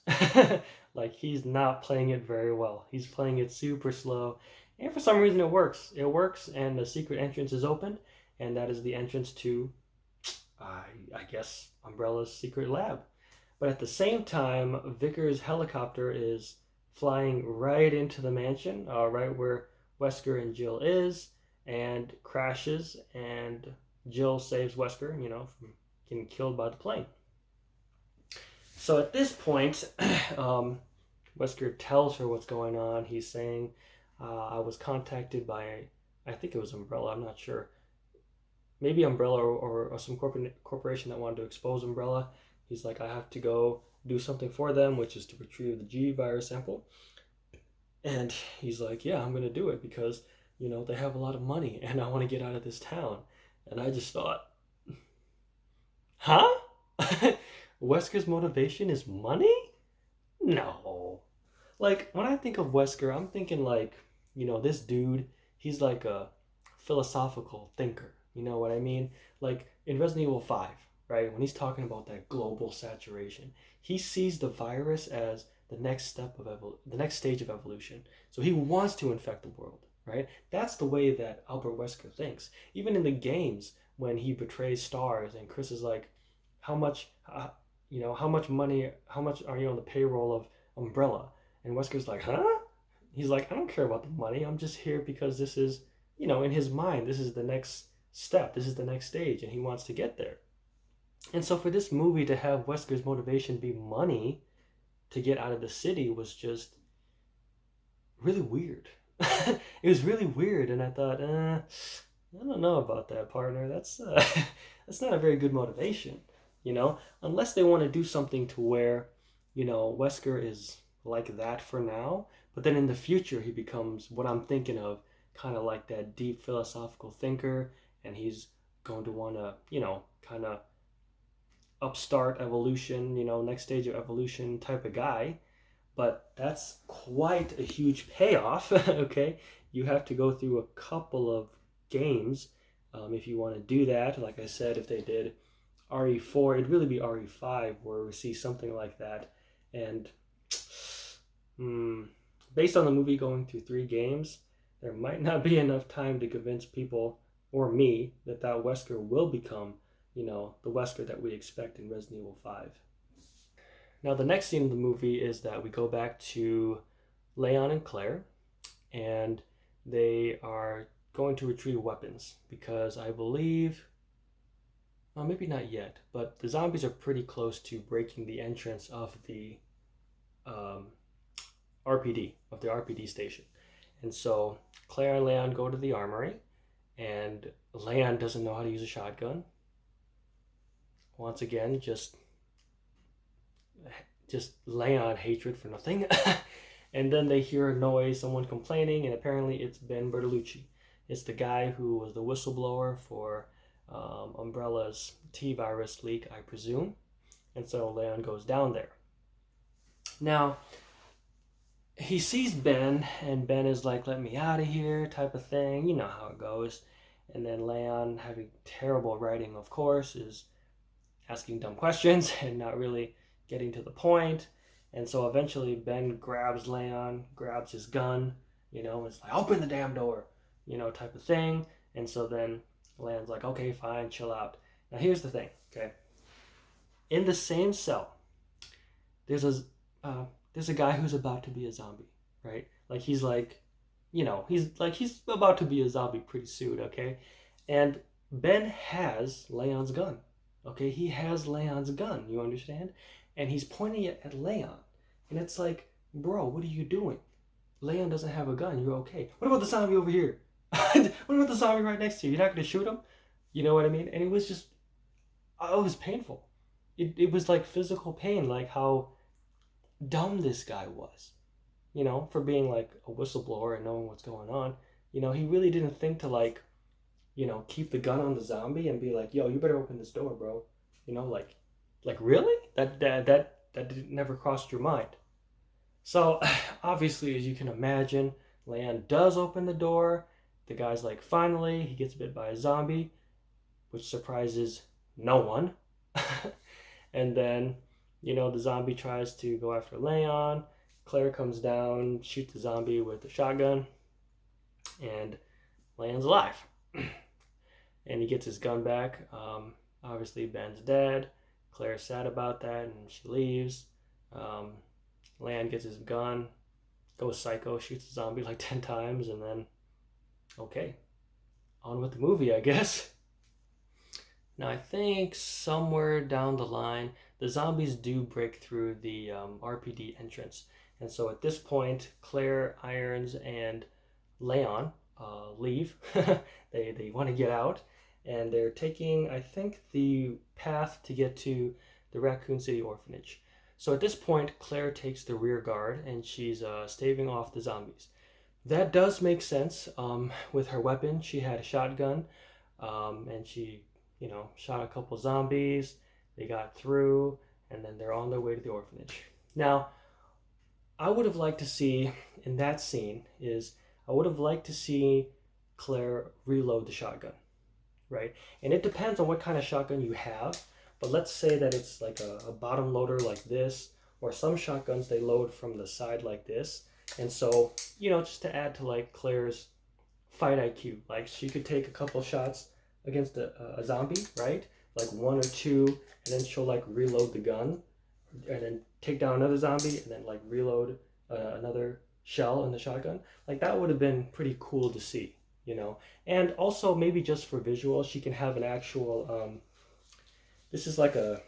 Like, he's not playing it very well. He's playing it super slow, and for some reason it works. It works, and the secret entrance is opened, and that is the entrance to, I guess, Umbrella's secret lab. But at the same time, Vickers' helicopter is flying right into the mansion, right where Wesker and Jill is, and crashes, and Jill saves Wesker, from getting killed by the plane. So at this point, Wesker tells her what's going on. He's saying, I was contacted by, I think it was Umbrella, I'm not sure. Maybe Umbrella or some corporation that wanted to expose Umbrella. He's like, I have to go do something for them, which is to retrieve the G virus sample. And he's like, yeah, I'm going to do it because, they have a lot of money and I want to get out of this town. And I just thought, huh? Wesker's motivation is money? No. Like, when I think of Wesker, I'm thinking like, this dude, he's like a philosophical thinker. You know what I mean? Like in Resident Evil 5, right? When he's talking about that global saturation, he sees the virus as the next step of the next stage of evolution. So he wants to infect the world, right? That's the way that Albert Wesker thinks. Even in the games, when he betrays Stars, and Chris is like, "How much, how much money? How much are you on the payroll of Umbrella?" And Wesker's like, "Huh?" He's like, "I don't care about the money. I'm just here because this is, in his mind, this is the next step. This is the next stage, and he wants to get there." And so for this movie to have Wesker's motivation be money to get out of the city was just really weird. It was really weird, and I thought, I don't know about that, partner. That's that's not a very good motivation, unless they want to do something to where, Wesker is like that for now, but then in the future he becomes what I'm thinking of, kind of like that deep philosophical thinker, and he's going to want to, kind of upstart evolution, next stage of evolution type of guy. But that's quite a huge payoff. Okay, you have to go through a couple of games if you want to do that. Like I said, if they did RE4, it'd really be RE5 where we see something like that. And based on the movie going through 3 games, there might not be enough time to convince people or me that Wesker will become, the Wesker that we expect in Resident Evil 5. Now, the next scene of the movie is that we go back to Leon and Claire, and they are going to retrieve weapons because I believe, well, maybe not yet, but the zombies are pretty close to breaking the entrance of the RPD station. And so Claire and Leon go to the armory, and Leon doesn't know how to use a shotgun. Once again, just Leon hatred for nothing. And then they hear a noise, someone complaining, and apparently it's Ben Bertolucci. It's the guy who was the whistleblower for Umbrella's T-virus leak, I presume. And so Leon goes down there. Now, he sees Ben, and Ben is like, "Let me out of here," type of thing. You know how it goes. And then Leon, having terrible writing, of course, is asking dumb questions and not really getting to the point. And so eventually Ben grabs Leon, grabs his gun, it's like, "Open the damn door," type of thing. And so then Leon's like, "Okay, fine, chill out." Now here's the thing, okay? In the same cell, there's a guy who's about to be a zombie, right? Like he's like he's about to be a zombie pretty soon, okay? And Ben has Leon's gun. Okay, he has Leon's gun, you understand? And he's pointing it at Leon. And it's like, bro, what are you doing? Leon doesn't have a gun. You're okay. What about the zombie over here? What about the zombie right next to you? You're not going to shoot him? You know what I mean? And it was just, oh, it was painful. It was like physical pain, like how dumb this guy was, for being like a whistleblower and knowing what's going on. He really didn't think to like, keep the gun on the zombie and be like, yo, you better open this door, bro. Like really? That never crossed your mind. So obviously, as you can imagine, Lan does open the door. The guy's like, finally, he gets bit by a zombie, which surprises no one. And then, the zombie tries to go after Leon. Claire comes down, shoots the zombie with a shotgun, and Leon's alive. And he gets his gun back. Obviously, Ben's dead. Claire's sad about that, and she leaves. Leon gets his gun, goes psycho, shoots the zombie like 10 times, and then, okay, on with the movie, I guess. Now, I think somewhere down the line, the zombies do break through the RPD entrance. And so at this point, Claire, Irons, and Leon leave. They want to get out, and they're taking, I think, the path to get to the Raccoon City orphanage. So at this point, Claire takes the rear guard, and she's staving off the zombies. That does make sense. With her weapon, she had a shotgun, and she, shot a couple zombies. They got through, and then they're on their way to the orphanage. Now, I would have liked to see in that scene is I would have liked to see Claire reload the shotgun, right? And it depends on what kind of shotgun you have, but let's say that it's like a bottom loader like this, or some shotguns they load from the side like this. And so, just to add to like Claire's fight IQ, like she could take a couple shots against a zombie, right? Like one or two, and then she'll like reload the gun, and then take down another zombie, and then like reload another shell in the shotgun. Like that would have been pretty cool to see, And also maybe just for visual, she can have an actual. This is like a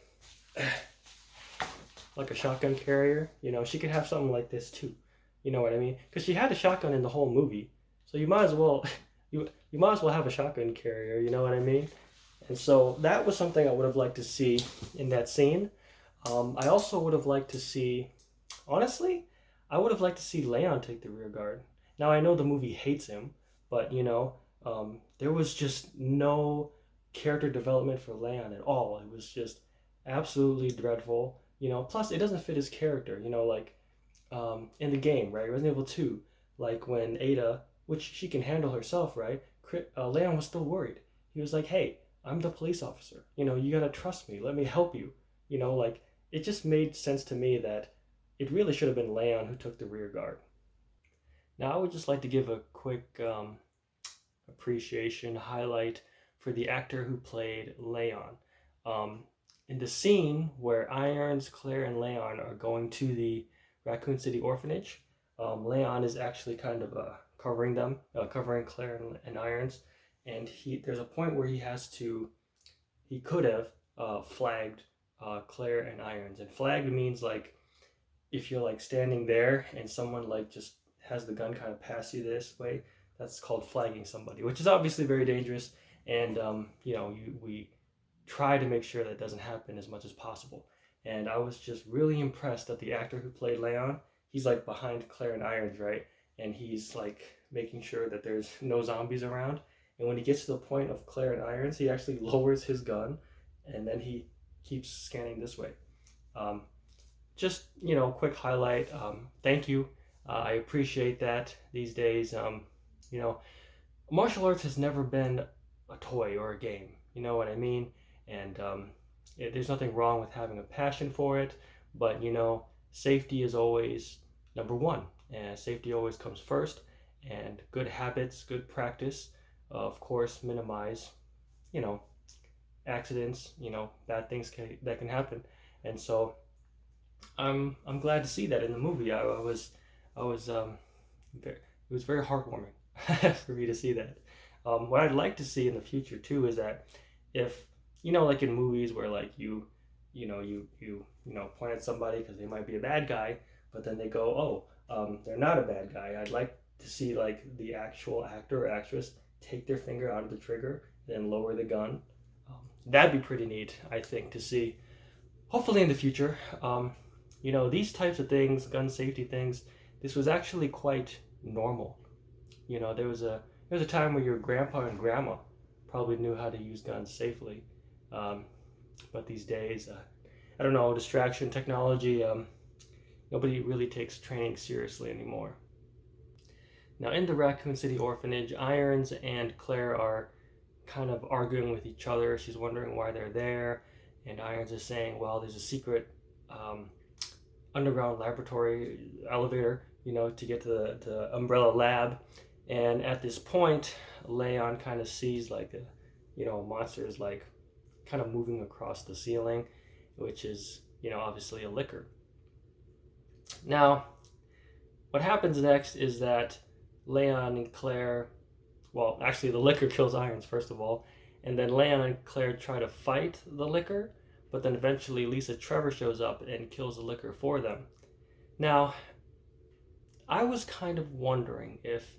shotgun carrier, She could have something like this too, you know what I mean? Because she had a shotgun in the whole movie, so you might as well you might as well have a shotgun carrier, you know what I mean? And so that was something I would have liked to see in that scene. I also would have liked to see, honestly, I would have liked to see Leon take the rear guard. Now I know the movie hates him, but there was just no character development for Leon at all. It was just absolutely dreadful. Plus it doesn't fit his character. Like in the game, right? Resident Evil 2, like when Ada, which she can handle herself, right? Leon was still worried. He was like, "Hey, I'm the police officer. You gotta trust me. Let me help you." Like it just made sense to me that it really should have been Leon who took the rear guard. Now, I would just like to give a quick appreciation highlight for the actor who played Leon. In the scene where Irons, Claire, and Leon are going to the Raccoon City orphanage, Leon is actually kind of covering them, covering Claire and Irons, and there's a point where he could have flagged Claire and Irons, and flagged means like if you're like standing there and someone like just has the gun kind of pass you this way, that's called flagging somebody, which is obviously very dangerous. And we try to make sure that doesn't happen as much as possible. And I was just really impressed that the actor who played Leon, he's like behind Claire and Irons, right? And he's like making sure that there's no zombies around. And when he gets to the point of Claire and Irons, he actually lowers his gun, and then he keeps scanning this way. Just quick highlight. Thank you. I appreciate that these days. Martial arts has never been a toy or a game. You know what I mean? And there's nothing wrong with having a passion for it, but safety is always number one, and safety always comes first. And good habits, good practice, of course, minimize, accidents, bad things that can happen. And so I'm glad to see that in the movie. I was it was very heartwarming for me to see that. What I'd like to see in the future too is that if like in movies where like you point at somebody because they might be a bad guy, but then they go, oh, they're not a bad guy. I'd like to see like the actual actor or actress take their finger out of the trigger, then lower the gun. That'd be pretty neat, I think, to see. Hopefully in the future, these types of things, gun safety things, this was actually quite normal. There was a time where your grandpa and grandma probably knew how to use guns safely, um, but these days, I don't know, distraction, technology, nobody really takes training seriously anymore. Now, in the Raccoon City orphanage, Irons and Claire are kind of arguing with each other. She's wondering why they're there, and Irons is saying, well, there's a secret um, underground laboratory elevator, to get to the Umbrella lab. And at this point, Leon kind of sees like a monster is like kind of moving across the ceiling, which is, obviously a licker. Now, what happens next is that Leon and Claire, well, actually, the licker kills Irons, first of all, and then Leon and Claire try to fight the licker, but then eventually Lisa Trevor shows up and kills the licker for them. Now, I was kind of wondering if,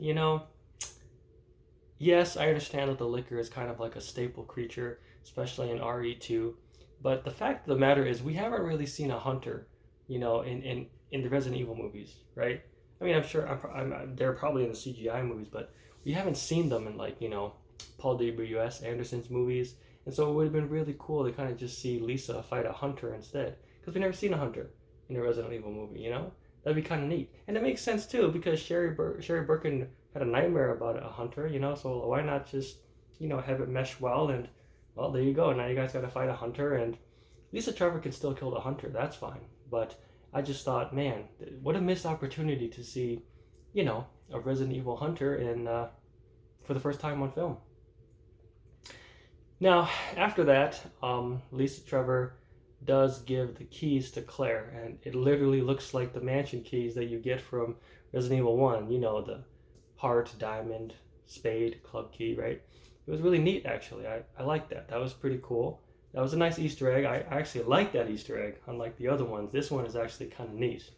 yes, I understand that the licker is kind of like a staple creature, especially in RE2, but the fact of the matter is we haven't really seen a hunter, in the Resident Evil movies, right? I mean, I'm sure they're probably in the CGI movies, but we haven't seen them in like, Paul W.S. Anderson's movies. And so it would have been really cool to kind of just see Lisa fight a hunter instead, because we've never seen a hunter in a Resident Evil movie, That'd be kind of neat. And it makes sense too, because Sherry Birkin had a nightmare about a hunter, so why not just, have it mesh well, and well, there you go. Now you guys got to fight a hunter, and Lisa Trevor can still kill the hunter. That's fine. But I just thought, man, what a missed opportunity to see, a Resident Evil hunter for the first time on film. Now, after that, Lisa Trevor does give the keys to Claire, and it literally looks like the mansion keys that you get from Resident Evil 1, the heart, diamond, spade, club key, right? It was really neat, actually. I liked that. That was pretty cool. That was a nice Easter egg. I actually like that Easter egg, unlike the other ones. This one is actually kind of neat.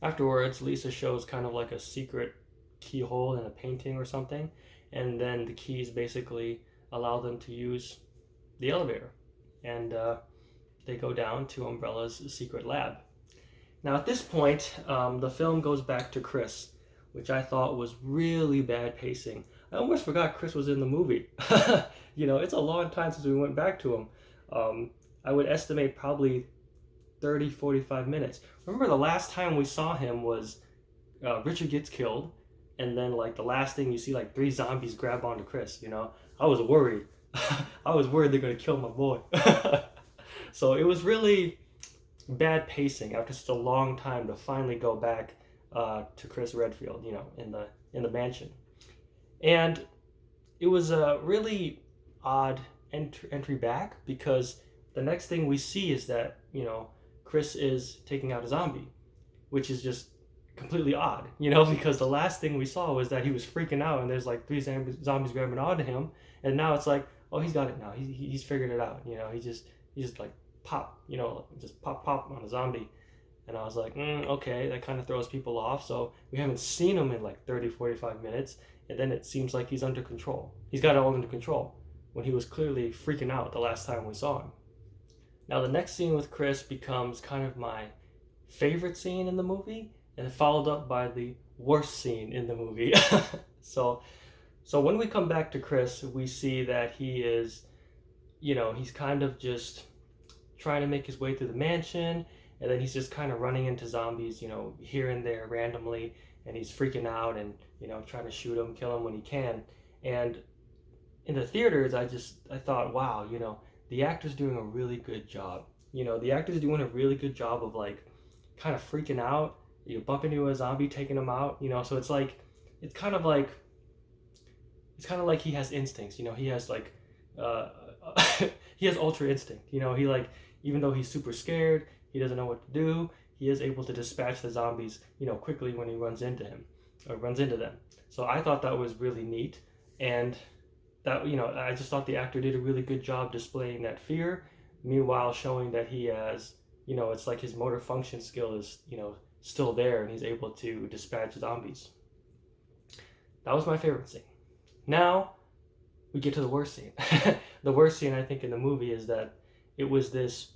Afterwards, Lisa shows kind of like a secret keyhole in a painting or something, and then the keys basically allow them to use the elevator. And they go down to Umbrella's secret lab. Now, at this point, the film goes back to Chris, which I thought was really bad pacing. I almost forgot Chris was in the movie. It's a long time since we went back to him. I would estimate probably 30, 45 minutes. Remember the last time we saw him was Richard gets killed, and then like the last thing you see, like 3 zombies grab onto Chris, I was worried. I was worried they're going to kill my boy. So it was really bad pacing after such a long time to finally go back to Chris Redfield, in the mansion. And it was a really odd entry back, because the next thing we see is that, Chris is taking out a zombie, which is just completely odd, because the last thing we saw was that he was freaking out and there's like 3 zombies grabbing onto him, and now it's like, oh, he's got it now. He's figured it out, he just like pop, just pop on a zombie. And I was like, okay, that kind of throws people off. So we haven't seen him in like 30, 45 minutes. And then it seems like he's under control. He's got it all under control, when he was clearly freaking out the last time we saw him. Now, the next scene with Chris becomes kind of my favorite scene in the movie, and followed up by the worst scene in the movie. So when we come back to Chris, we see that he is, he's kind of just trying to make his way through the mansion, and then he's just kind of running into zombies, here and there randomly, and he's freaking out and, trying to shoot them, kill them when he can. And in the theaters, I thought, wow, the actor's doing a really good job. The actor's doing a really good job of like kind of freaking out. You bump into a zombie, taking him out, so it's kind of like he has instincts, he has like, he has ultra instinct, he like, even though he's super scared, he doesn't know what to do, he is able to dispatch the zombies, quickly when he runs into him. runs into them. So I thought that was really neat, and that, I just thought the actor did a really good job displaying that fear, meanwhile showing that he has, it's like his motor function skill is, still there, and he's able to dispatch zombies. That was my favorite scene. Now we get to the worst scene. The worst scene, I think, in the movie is that it was this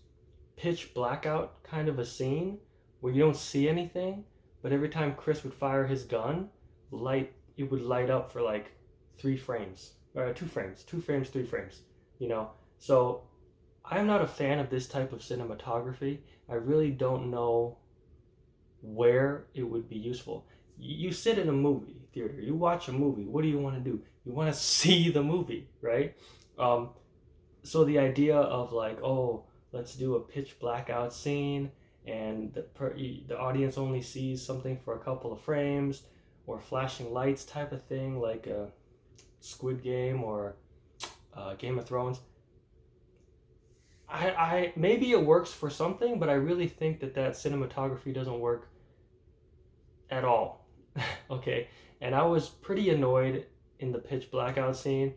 pitch blackout kind of a scene where you don't see anything, but every time Chris would fire his gun, it would light up for like 3 frames, or 2 frames, 2 frames, 3 frames, you know. So I'm not a fan of this type of cinematography. I really don't know where it would be useful. You sit in a movie theater, you watch a movie. What do you want to do? You want to see the movie, right? Um, so the idea of like, oh, let's do a pitch blackout scene, and the audience only sees something for a couple of frames, or flashing lights type of thing, like a Squid Game or Game of Thrones. I maybe it works for something, but I really think that cinematography doesn't work at all. Okay, and I was pretty annoyed in the pitch blackout scene,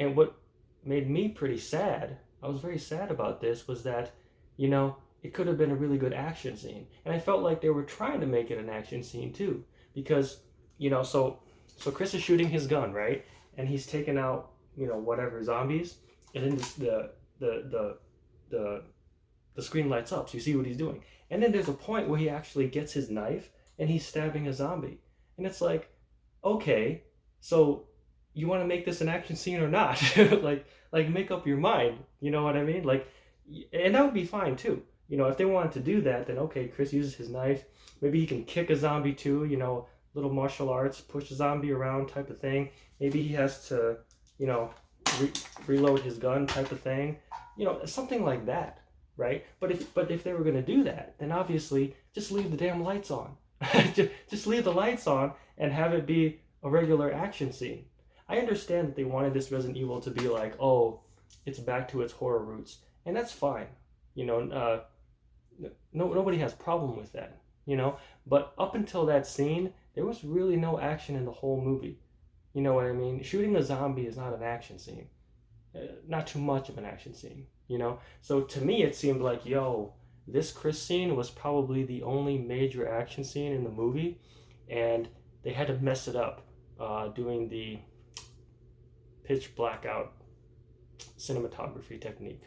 and what made me pretty sad, I was very sad about this, was that, it could have been a really good action scene. And I felt like they were trying to make it an action scene too. Because, so Chris is shooting his gun, right? And he's taking out, whatever zombies. And then the screen lights up, so you see what he's doing. And then there's a point where he actually gets his knife and he's stabbing a zombie. And it's like, okay, so you want to make this an action scene or not? like make up your mind. You know what I mean? Like, and that would be fine too. If they wanted to do that, then okay, Chris uses his knife. Maybe he can kick a zombie too. Little martial arts, push a zombie around type of thing. Maybe he has to, reload his gun type of thing. Something like that, right? But if they were gonna do that, then obviously just leave the damn lights on. just leave the lights on and have it be a regular action scene. I understand that they wanted this Resident Evil to be like, oh, it's back to its horror roots, and that's fine. Nobody has problem with that. But up until that scene, there was really no action in the whole movie. You know what I mean? Shooting a zombie is not an action scene. Not too much of an action scene. So to me, it seemed like, yo, this Chris scene was probably the only major action scene in the movie, and they had to mess it up doing the pitch blackout cinematography technique.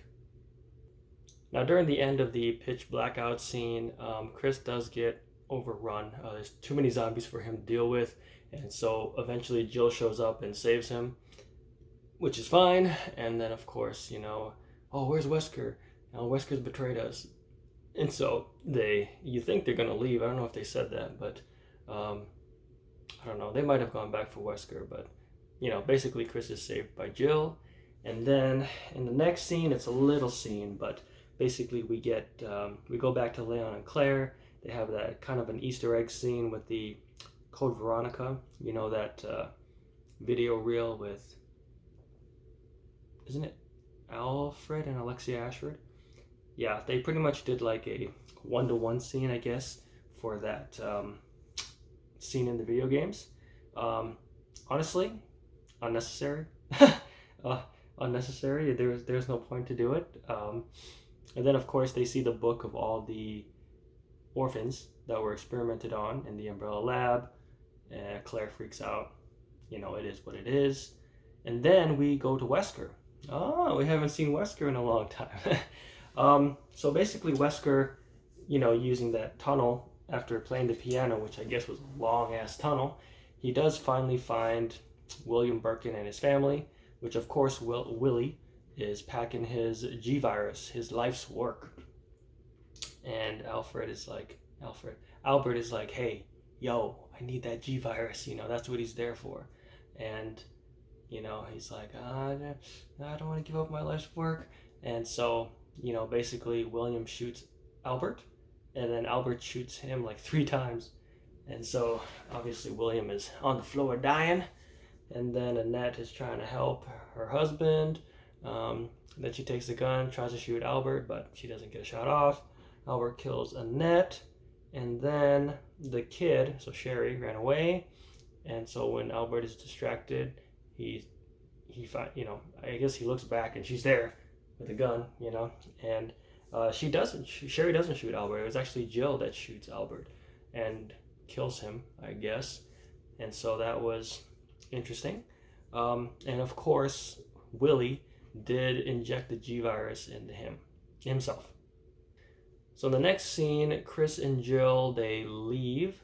Now, during the end of the pitch blackout scene, Chris does get overrun. There's too many zombies for him to deal with, and so eventually Jill shows up and saves him, which is fine. And then, of course, oh, where's Wesker? Wesker's betrayed us. And so you think they're going to leave. I don't know if they said that, but I don't know. They might have gone back for Wesker, but, basically Chris is saved by Jill. And then in the next scene, it's a little scene, but basically we go back to Leon and Claire. They have that kind of an Easter egg scene with the Code Veronica, that video reel with, isn't it Alfred and Alexia Ashford? Yeah, they pretty much did like a 1-to-1 scene, I guess, for that scene in the video games. Honestly, unnecessary. Unnecessary. There's no point to do it. And then, of course, they see the book of all the orphans that were experimented on in the Umbrella Lab. Claire freaks out. It is what it is. And then we go to Wesker. Oh, we haven't seen Wesker in a long time. So basically Wesker, using that tunnel after playing the piano, which I guess was a long-ass tunnel, he does finally find William Birkin and his family, which of course Willie is packing his G-Virus, his life's work. And Albert is like, hey, yo, I need that G-Virus, that's what he's there for. And, he's like, I don't want to give up my life's work. And so, basically William shoots Albert, and then Albert shoots him like 3 times. And so, obviously William is on the floor dying, and then Annette is trying to help her husband. Then she takes the gun, tries to shoot Albert, but she doesn't get a shot off. Albert kills Annette, and then the kid, so Sherry, ran away, And so when Albert is distracted, I guess he looks back and she's there with a gun, and she doesn't. Sherry doesn't shoot Albert. It was actually Jill that shoots Albert and kills him, I guess. And so that was interesting. And of course, Willie did inject the G virus into himself. So in the next scene, Chris and Jill, they leave,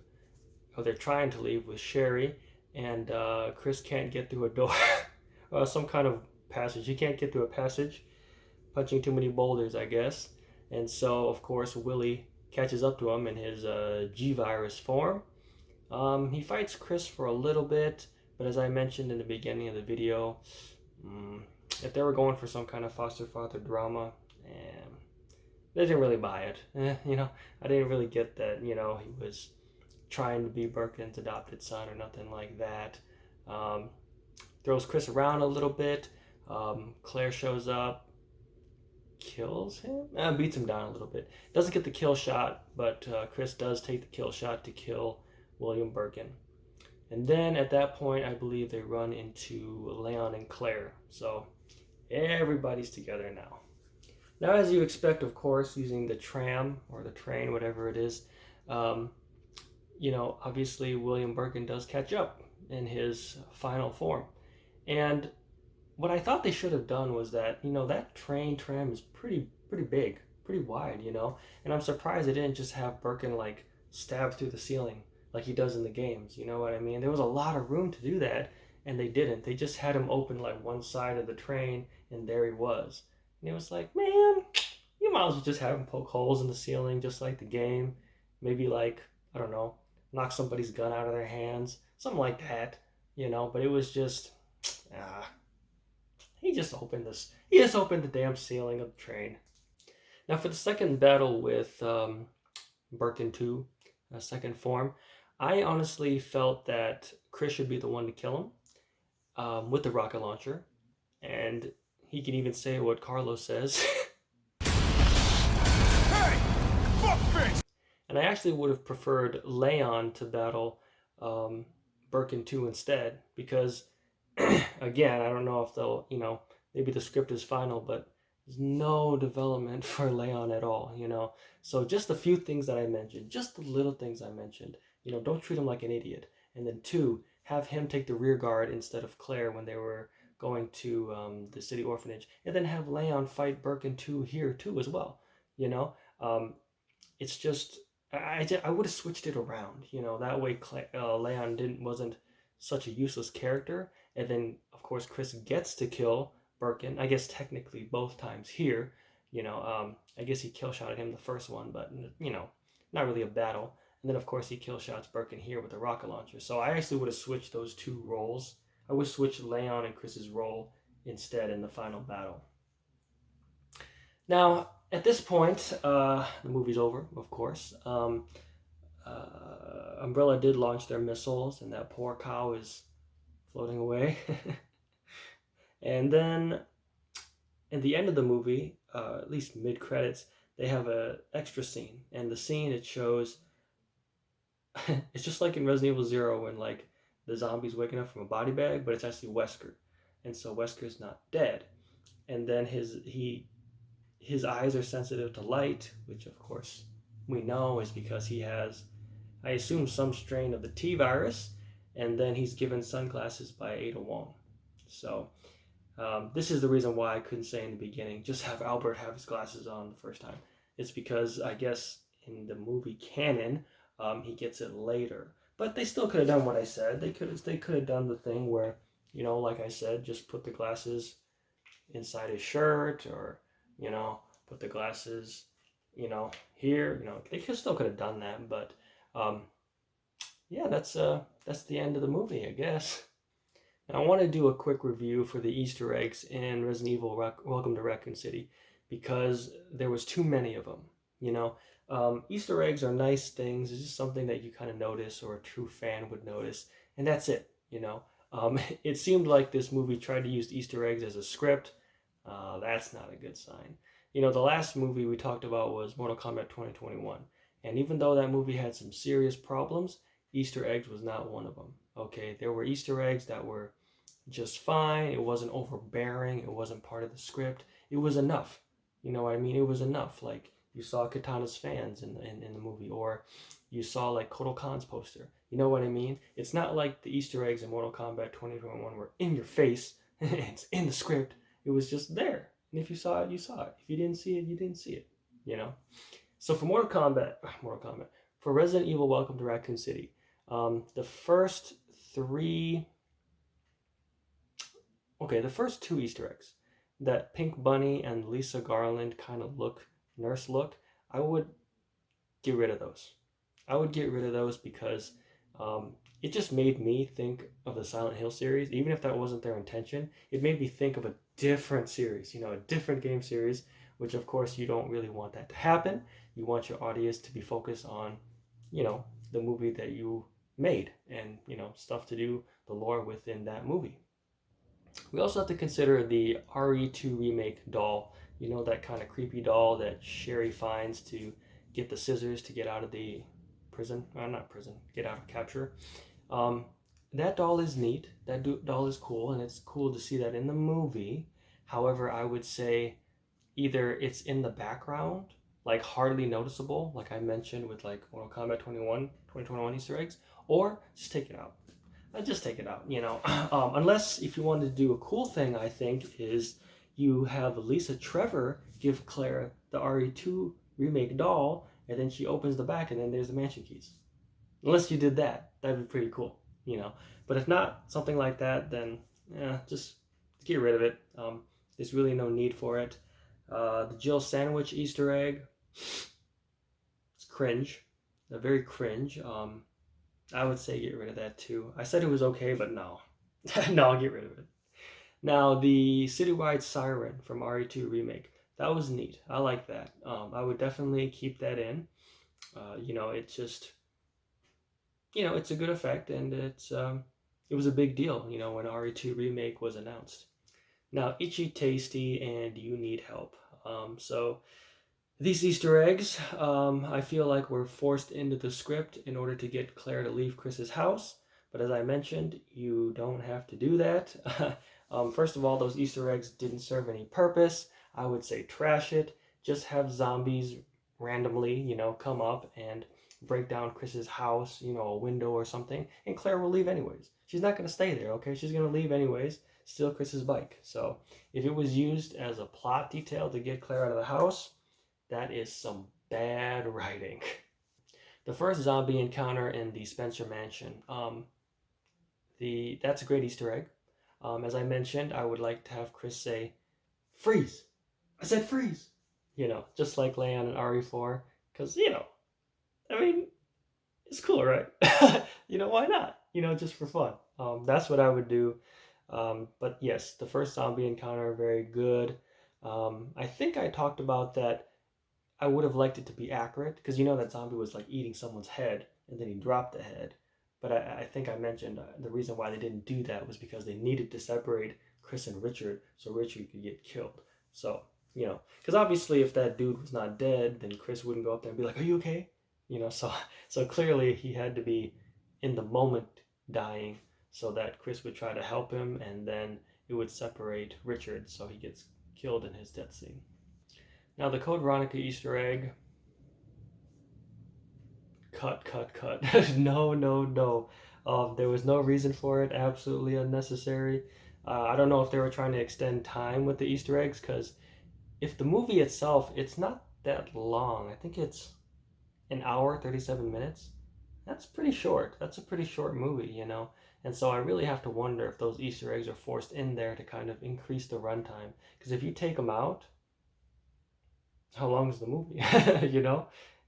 or they're trying to leave with Sherry, and Chris can't get through a door, some kind of passage. He can't get through a passage, punching too many boulders, I guess. And so, of course, Willie catches up to him in his G virus form. He fights Chris for a little bit, but as I mentioned in the beginning of the video, if they were going for some kind of foster father drama, they didn't really buy it. I didn't really get that, he was trying to be Birkin's adopted son or nothing like that. Throws Chris around a little bit. Claire shows up, kills him, beats him down a little bit. Doesn't get the kill shot, but Chris does take the kill shot to kill William Birkin. And then at that point, I believe they run into Leon and Claire. So everybody's together now. Now, as you expect, of course, using the tram or the train, whatever it is, obviously William Birkin does catch up in his final form. And what I thought they should have done was that, that tram is pretty big, pretty wide, and I'm surprised they didn't just have Birkin like stab through the ceiling like he does in the games. You know what I mean? There was a lot of room to do that, and they didn't. They just had him open like one side of the train, and there he was. And it was like, man, you might as well just have him poke holes in the ceiling just like the game. Maybe like, I don't know, knock somebody's gun out of their hands, something like that, but it was just, he just opened the damn ceiling of the train. Now for the second battle with Birkin 2, second form, I honestly felt that Chris should be the one to kill him with the rocket launcher, and he can even say what Carlos says. Hey, fuckface! And I actually would have preferred Leon to battle Birkin 2 instead, because again, I don't know if they'll, maybe the script is final, but there's no development for Leon at all, So just a few things that I mentioned, just the little things I mentioned, don't treat him like an idiot. And then 2, have him take the rear guard instead of Claire when they were going to the city orphanage, and then have Leon fight Birkin 2 here too as well. It's just I would have switched it around. That way Leon wasn't such a useless character, and then of course Chris gets to kill Birkin. I guess technically both times here. I guess he kill shotted him the first one, but not really a battle. And then of course he kill shots Birkin here with the rocket launcher. So I actually would have switched those 2 roles. I would switch Leon and Chris's role instead in the final battle. Now, at this point, the movie's over, of course. Umbrella did launch their missiles, and that poor cow is floating away. And then, at the end of the movie, at least mid-credits, they have an extra scene. And the scene, it shows, it's just like in Resident Evil 0 when, like, the zombie's waking up from a body bag, but it's actually Wesker. And so Wesker's not dead. And then his eyes are sensitive to light, which of course we know is because he has, I assume, some strain of the T virus, and then he's given sunglasses by Ada Wong. So this is the reason why I couldn't say in the beginning, just have Albert have his glasses on the first time. It's because I guess in the movie canon, he gets it later. But they still could have done what I said. They could have done the thing where, like I said, just put the glasses inside his shirt, or, put the glasses, here. They still could have done that. But yeah, that's the end of the movie, I guess. And I want to do a quick review for the Easter eggs in Resident Evil Welcome to Raccoon City, because there was too many of them. Easter eggs are nice things. It's just something that you kind of notice, or a true fan would notice, and that's it. It seemed like this movie tried to use Easter eggs as a script. That's not a good sign. The last movie we talked about was Mortal Kombat 2021, and even though that movie had some serious problems, Easter eggs was not one of them. Okay, there were Easter eggs that were just fine. It wasn't overbearing. It wasn't part of the script. It was enough. You know what I mean? It was enough. Like you saw Katana's fans in the movie, or you saw like Kotal Khan's poster. You know what I mean? It's not like the Easter eggs in Mortal Kombat 2021 were in your face. It's in the script. It was just there. And if you saw it, you saw it. If you didn't see it, you didn't see it. You know? So for Mortal Kombat, for Resident Evil Welcome to Raccoon City, the first three okay, the first two Easter eggs, that Pink Bunny and Lisa Garland kind of nurse look, I would get rid of those. I would get rid of those because it just made me think of the Silent Hill series. Even if that wasn't their intention, it made me think of a different series, a different game series, which of course you don't really want that to happen. You want your audience to be focused on, the movie that you made and, stuff to do, the lore within that movie. We also have to consider the RE2 remake doll. You know, that kind of creepy doll that Sherry finds to get the scissors to get out of the prison. Not prison, get out of capture. Um, that doll is neat. That doll is cool, and it's cool to see that in the movie. However, I would say either it's in the background, like hardly noticeable, like I mentioned with like Mortal Kombat 2021 Easter eggs, or just take it out. Just take it out, unless if you wanted to do a cool thing, I think, is you have Lisa Trevor give Claire the RE2 remake doll, and then she opens the back, and then there's the mansion keys. Unless you did that, that'd be pretty cool. But if not, something like that, then just get rid of it. There's really no need for it. The Jill Sandwich Easter egg, it's cringe. Very cringe. I would say get rid of that too. I said it was okay, but no. No, I'll get rid of it. Now, the Citywide Siren from RE2 Remake, that was neat. I like that. I would definitely keep that in. It's just, it's a good effect, and it was a big deal, when RE2 Remake was announced. Now, Itchy Tasty and You Need Help. So these Easter eggs, I feel like were forced into the script in order to get Claire to leave Chris's house. But as I mentioned, you don't have to do that. First of all, those Easter eggs didn't serve any purpose. I would say trash it. Just have zombies randomly, come up and break down Chris's house, a window or something, and Claire will leave anyways. She's not going to stay there, okay? She's going to leave anyways, steal Chris's bike. So if it was used as a plot detail to get Claire out of the house, that is some bad writing. The first zombie encounter in the Spencer Mansion. That's a great Easter egg. As I mentioned, I would like to have Chris say, "Freeze!" I said freeze! Just like Leon and RE4. Because, I mean, it's cool, right? Why not? Just for fun. That's what I would do. But yes, the first zombie encounter, very good. I think I talked about that. I would have liked it to be accurate, because that zombie was like eating someone's head and then he dropped the head. But I think I mentioned the reason why they didn't do that was because they needed to separate Chris and Richard so Richard could get killed. So, because obviously if that dude was not dead, then Chris wouldn't go up there and be like, "Are you okay?" So clearly he had to be in the moment dying so that Chris would try to help him, and then it would separate Richard so he gets killed in his death scene. Now, the Code Veronica Easter egg. Cut. No. There was no reason for it. Absolutely unnecessary. I don't know if they were trying to extend time with the Easter eggs, because if the movie itself, it's not that long. I think it's an hour, 37 minutes. That's pretty short. That's a pretty short movie, And so I really have to wonder if those Easter eggs are forced in there to kind of increase the runtime. Because if you take them out, how long is the movie?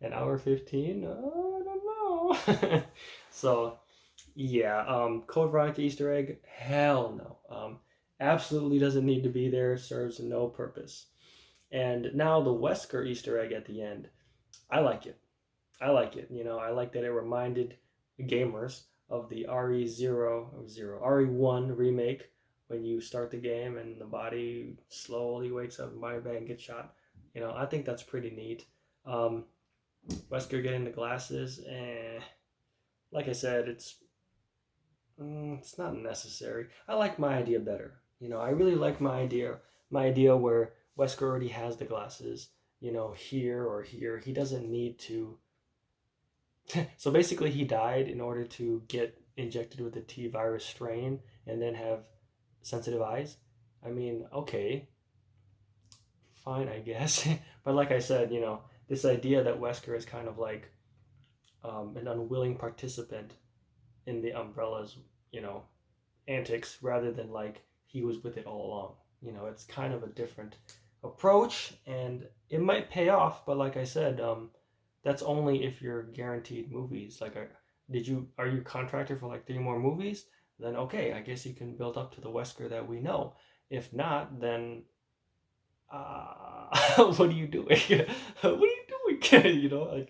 An hour 15? I don't know. So, yeah, Code Veronica Easter egg, hell no. Absolutely doesn't need to be there, serves no purpose. And now the Wesker Easter egg at the end, I like it. I like that it reminded gamers of the RE1 remake, when you start the game and the body slowly wakes up and body bag and gets shot. I think that's pretty neat. Wesker getting the glasses, like I said, it's not necessary. I like my idea better. I really like my idea where Wesker already has the glasses. Here or here. He doesn't need to. So basically, he died in order to get injected with the T virus strain and then have sensitive eyes. I mean, okay, fine, I guess. But like I said, this idea that Wesker is kind of like an unwilling participant in the Umbrella's, you know, antics rather than like he was with it all along. It's kind of a different approach, and it might pay off. But like I said, that's only if you're guaranteed movies. Like, are you contracted for like 3 more movies? Then okay, I guess you can build up to the Wesker that we know. If not, then what are you doing? What are you doing?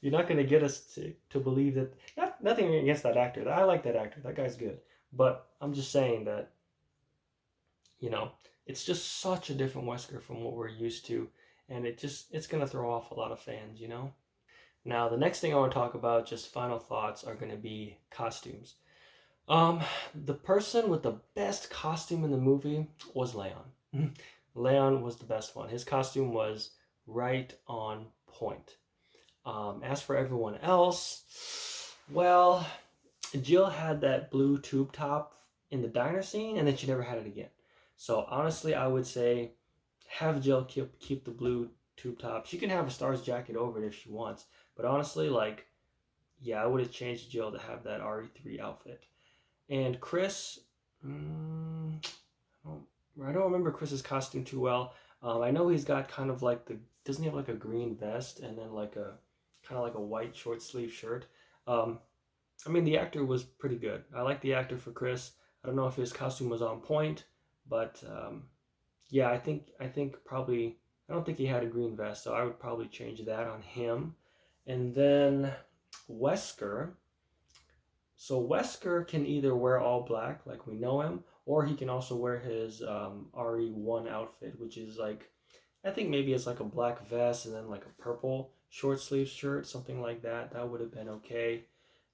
You're not gonna get us to believe that. Nothing against that actor. I like that actor. That guy's good. But I'm just saying that you know it's just such a different Wesker from what we're used to, and it's gonna throw off a lot of fans. Now the next thing I want to talk about, just final thoughts, are gonna be costumes. Um, the person with the best costume in the movie was Leon. Leon was the best one. His costume was right on point. As for everyone else, well, Jill had that blue tube top in the diner scene, and then she never had it again. So honestly, I would say have Jill keep the blue tube top. She can have a Stars jacket over it if she wants, but honestly, like, yeah, I would have changed Jill to have that RE3 outfit. And Chris, I don't remember Chris's costume too well. I know he's got kind of like doesn't he have like a green vest and then like a kind of like a white short sleeve shirt? Um, I mean, the actor was pretty good. I like the actor for Chris. I don't know if his costume was on point, but yeah, I think probably I don't think he had a green vest, so I would probably change that on him. And then Wesker. So Wesker can either wear all black like we know him, or he can also wear his RE1 outfit, which is like I think maybe it's like a black vest and then like a purple short sleeve shirt, something like that. That would have been okay.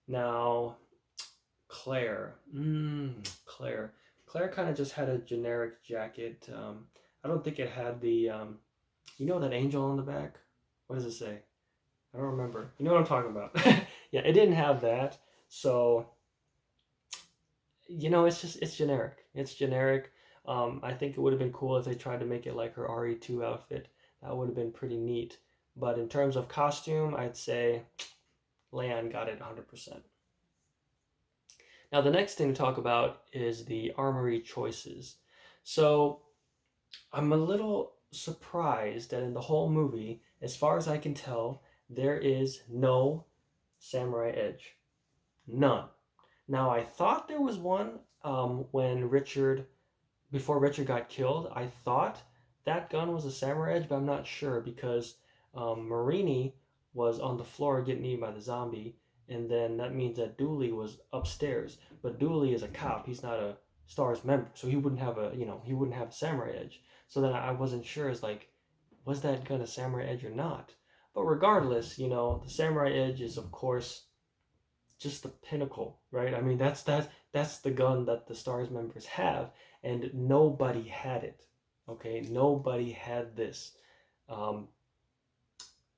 Now Claire, Claire, Claire kind of just had a generic jacket. I don't think it had that angel on the back. What does it say? I don't remember. You know what I'm talking about? Yeah, it didn't have that. So it's generic. It's generic. I think it would have been cool if they tried to make it like her RE2 outfit. That would have been pretty neat. But in terms of costume, I'd say Leon got it 100%. Now, the next thing to talk about is the armory choices. So, I'm a little surprised that in the whole movie, as far as I can tell, there is no samurai edge. None. Now, I thought there was one when before Richard got killed. I thought that gun was a samurai edge, but I'm not sure because Marini was on the floor getting eaten by the zombie, and then that means that Dooley was upstairs. But Dooley is a cop; he's not a STARS member, so he wouldn't have a samurai edge. So then I wasn't sure, as like, was that gun a samurai edge or not? But regardless, the samurai edge is of course just the pinnacle, right? I mean, that's the gun that the STARS members have, and nobody had it. Okay, nobody had this. Um,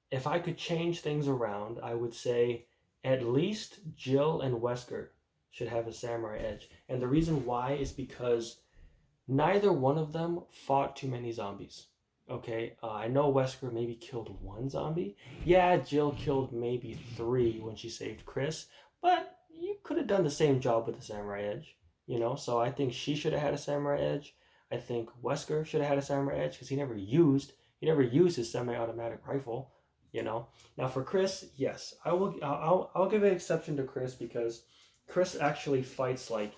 if I could change things around, I would say at least Jill and Wesker should have a samurai edge, and the reason why is because neither one of them fought too many zombies. Okay, I know Wesker maybe killed one zombie. Yeah, Jill killed maybe 3 when she saved Chris, but you could have done the same job with the samurai edge. So I think she should have had a samurai edge. I think Wesker should have had a samurai edge because he never used his semi-automatic rifle. Now for Chris, yes, I'll give an exception to Chris because Chris actually fights like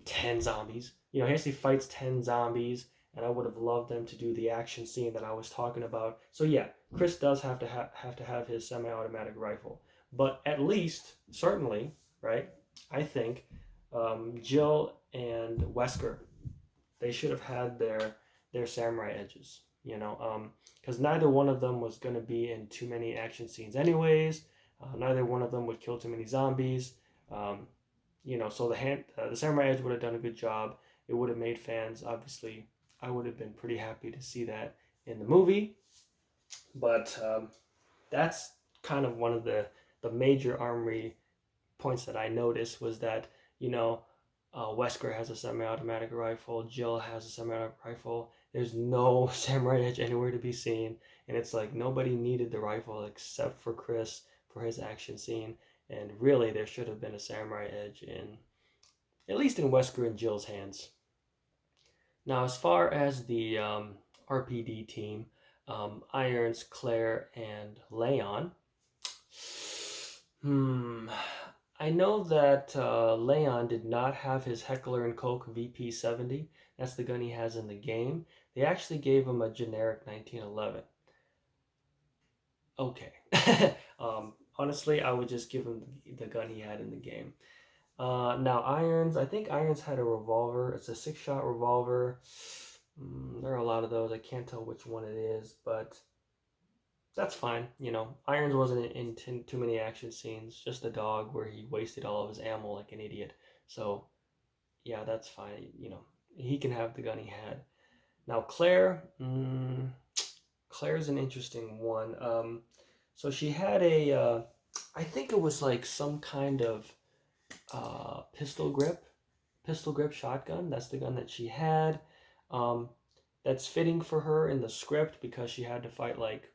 10 zombies. He actually fights 10 zombies, and I would have loved them to do the action scene that I was talking about. So yeah, Chris does have his semi-automatic rifle, but at least, certainly, right? I think Jill and Wesker, they should have had their samurai edges. Because neither one of them was going to be in too many action scenes anyways. Neither one of them would kill too many zombies. Um, so the Samurai Edge would have done a good job. It would have made fans, obviously. I would have been pretty happy to see that in the movie. But that's kind of one of the major armory points that I noticed was that, you know, Wesker has a semi-automatic rifle. Jill has a semi-automatic rifle. There's no Samurai Edge anywhere to be seen, and it's like nobody needed the rifle except for Chris for his action scene. And really, there should have been a Samurai Edge in at least in Wesker and Jill's hands. Now, as far as the RPD team, Irons, Claire, and Leon. I know that Leon did not have his Heckler and Koch VP70. That's the gun he has in the game. They actually gave him a generic 1911. Okay. Honestly, I would just give him the gun he had in the game. Now, Irons, I think Irons had a revolver. It's a 6-shot revolver. There are a lot of those. I can't tell which one it is, but that's fine. Irons wasn't in too many action scenes. Just a dog where he wasted all of his ammo like an idiot. So, yeah, that's fine. He can have the gun he had. Now, Claire. Claire's an interesting one. So she had I think it was like some kind of pistol grip shotgun. That's the gun that she had. That's fitting for her in the script because she had to fight like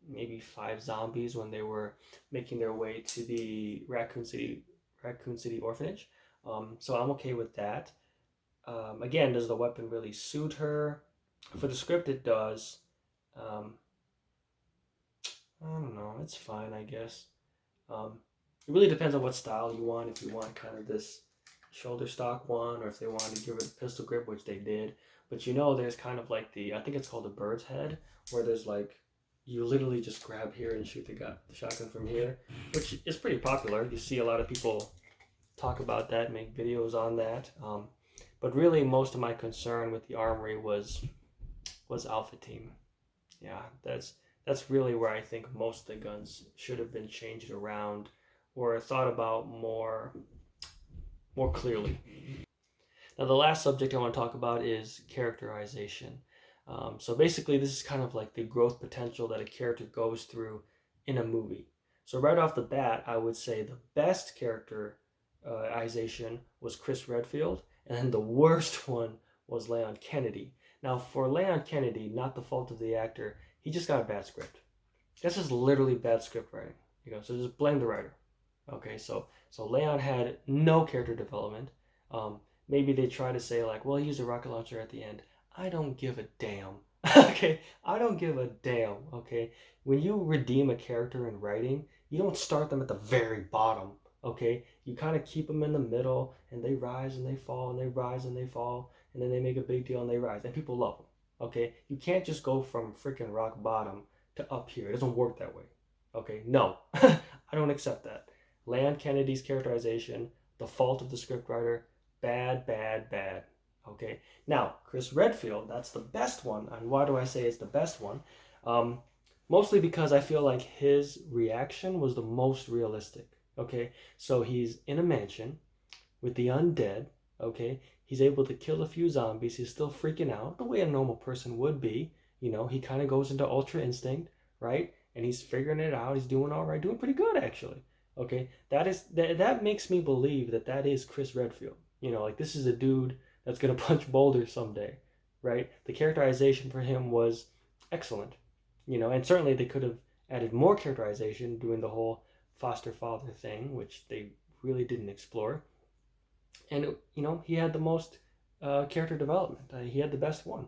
maybe 5 zombies when they were making their way to the Raccoon City orphanage. So I'm okay with that. Again, does the weapon really suit her? For the script, it does. I don't know. It's fine, I guess. It really depends on what style you want. If you want kind of this shoulder stock one, or if they wanted to give it a pistol grip, which they did. But there's kind of like I think it's called a bird's head, where there's like, you literally just grab here and shoot the shotgun from here, which is pretty popular. You see a lot of people talk about that, make videos on that. But really, most of my concern with the armory was Alpha Team. Yeah, that's really where I think most of the guns should have been changed around or thought about more clearly. Now, the last subject I want to talk about is characterization. So basically, this is kind of like the growth potential that a character goes through in a movie. So right off the bat, I would say the best characterization was Chris Redfield, and then the worst one was Leon Kennedy. Now, for Leon Kennedy, not the fault of the actor, he just got a bad script. This is literally bad script writing. So just blame the writer. Okay, so Leon had no character development. Maybe they try to say like, well, he used a rocket launcher at the end. I don't give a damn. Okay, I don't give a damn. Okay, when you redeem a character in writing, you don't start them at the very bottom. Okay, you kind of keep them in the middle, and they rise and they fall, and they rise and they fall, and then they make a big deal and they rise, and people love them. Okay, you can't just go from freaking rock bottom to up here. It doesn't work that way. Okay, no, I don't accept that. Leon Kennedy's characterization, the fault of the scriptwriter, bad, bad, bad. Okay, now Chris Redfield, that's the best one. And why do I say it's the best one? Mostly because I feel like his reaction was the most realistic. Okay, so he's in a mansion with the undead. Okay, he's able to kill a few zombies. He's still freaking out the way a normal person would be. He kind of goes into ultra instinct, right? And he's figuring it out. He's doing all right, doing pretty good actually. Okay, that makes me believe that is Chris Redfield. Like this is a dude that's gonna punch boulders someday, right? The characterization for him was excellent, and certainly they could have added more characterization doing the whole foster father thing, which they really didn't explore. And he had the most character development. He had the best one.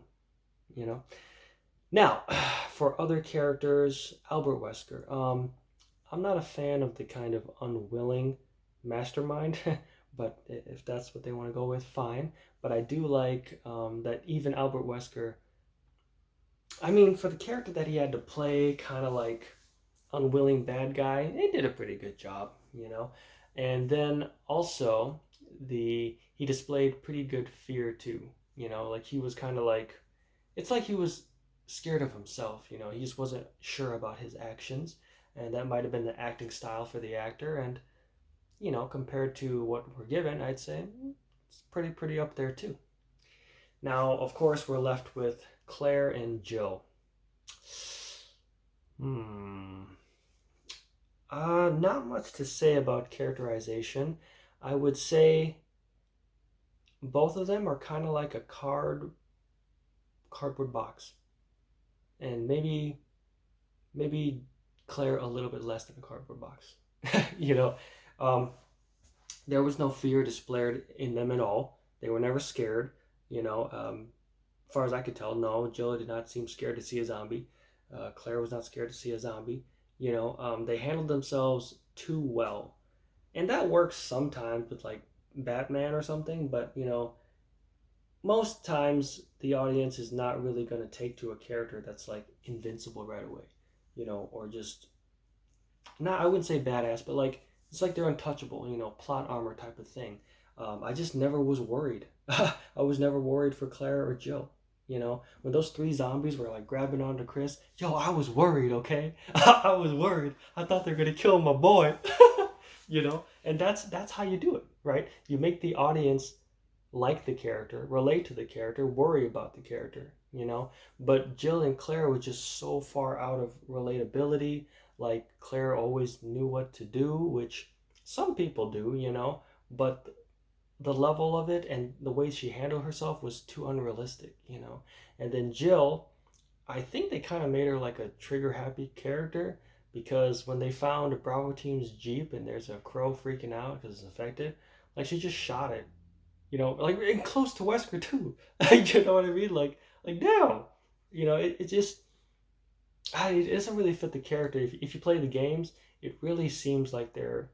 Now, for other characters, Albert Wesker. I'm not a fan of the kind of unwilling mastermind, but if that's what they want to go with, fine. But I do like that even Albert Wesker, I mean, for the character that he had to play, kind of like unwilling bad guy, they did a pretty good job, And then also, he displayed pretty good fear too, like he was kind of like, it's like he was scared of himself, he just wasn't sure about his actions. and that might have been the acting style for the actor. And compared to what we're given, I'd say it's pretty up there too. Now, of course, we're left with Claire and Jill. Hmm. Not much to say about characterization. I would say both of them are kind of like a cardboard box, and maybe Claire a little bit less than a cardboard box. you know, um, there was no fear displayed in them at all. They were never scared. As far as I could tell, no, Jill did not seem scared to see a zombie. Claire was not scared to see a zombie. They handled themselves too well, and that works sometimes with like Batman or something. But most times the audience is not really going to take to a character that's like invincible right away, or just not, I wouldn't say badass, but like it's like they're untouchable, plot armor type of thing. I just never was worried. I was never worried for Claire or Jill. When those three zombies were like grabbing onto Chris, yo, I was worried, okay? I was worried. I thought they were gonna kill my boy. And that's how you do it, right? You make the audience like the character, relate to the character, worry about the character, But Jill and Claire was just so far out of relatability. Like Claire always knew what to do, which some people do, but the level of it and the way she handled herself was too unrealistic. And then Jill, I think they kind of made her like a trigger happy character because when they found Bravo Team's Jeep and there's a crow freaking out because it's infected, like she just shot it, like and close to Wesker too. You know what I mean? Like damn, it just it doesn't really fit the character. If you play the games, it really seems like they're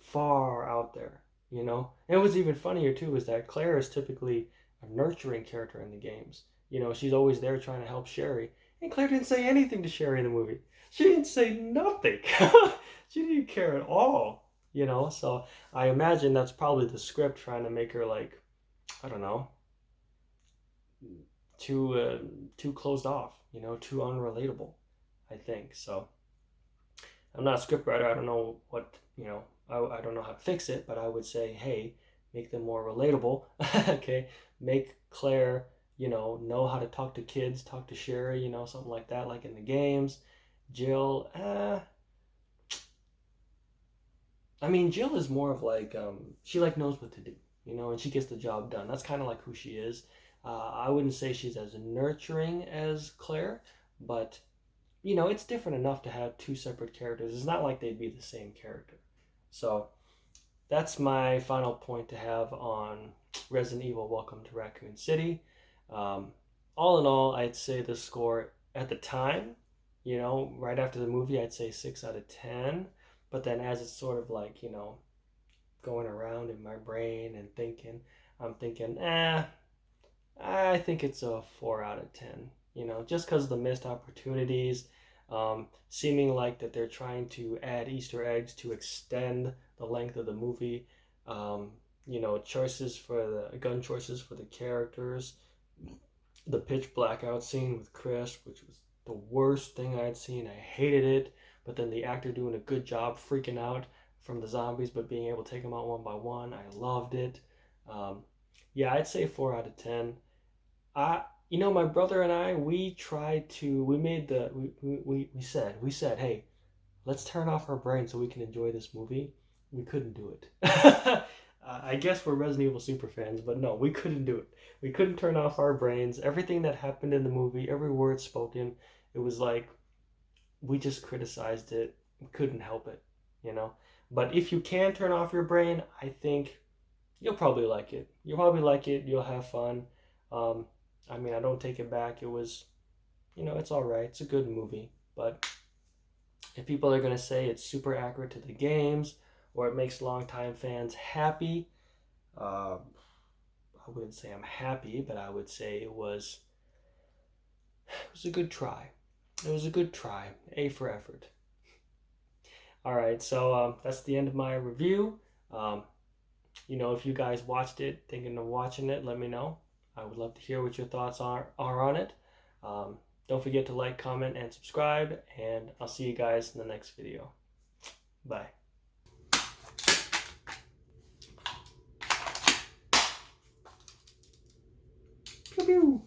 far out there. And what's even funnier too is that Claire is typically a nurturing character in the games. She's always there trying to help Sherry, and Claire didn't say anything to Sherry in the movie. She didn't say nothing. She didn't care at all. So I imagine that's probably the script trying to make her like, I don't know, too closed off. Too unrelatable. I think so. I'm not a scriptwriter. I don't know what I don't know how to fix it, but I would say, hey, make them more relatable. Okay, make Claire, know how to talk to kids, talk to Sherry, something like that, like in the games. Jill, I mean, Jill is more of like she like knows what to do, and she gets the job done. That's kind of like who she is. I wouldn't say she's as nurturing as Claire, but it's different enough to have two separate characters. It's not like they'd be the same character. So that's my final point to have on Resident Evil Welcome to Raccoon City. Um, all in all, I'd say the score at the time, right after the movie, I'd say 6 out of 10. But then as it's sort of like, going around in my brain and thinking, I'm thinking, I think it's a 4 out of 10, just because of the missed opportunities, seeming like that they're trying to add Easter eggs to extend the length of the movie, choices for the gun choices for the characters, the pitch blackout scene with Chris, which was the worst thing I'd seen. I hated it, but then the actor doing a good job freaking out from the zombies, but being able to take them out one by one, I loved it. Yeah, I'd say 4 out of 10. My brother and I, we made we said, hey, let's turn off our brain so we can enjoy this movie. We couldn't do it. I guess we're Resident Evil super fans, but no, we couldn't do it. We couldn't turn off our brains. Everything that happened in the movie, every word spoken, it was like we just criticized it. We couldn't help it. But if you can turn off your brain, I think you'll probably like it. You'll probably like it. You'll have fun. I mean, I don't take it back. It was, it's all right. It's a good movie. But if people are going to say it's super accurate to the games or it makes longtime fans happy, I wouldn't say I'm happy, but I would say it was a good try. It was a good try. A for effort. All right, so that's the end of my review. If you guys watched it, thinking of watching it, let me know. I would love to hear what your thoughts are on it. Don't forget to like, comment, and subscribe, and I'll see you guys in the next video. Bye. Pew pew.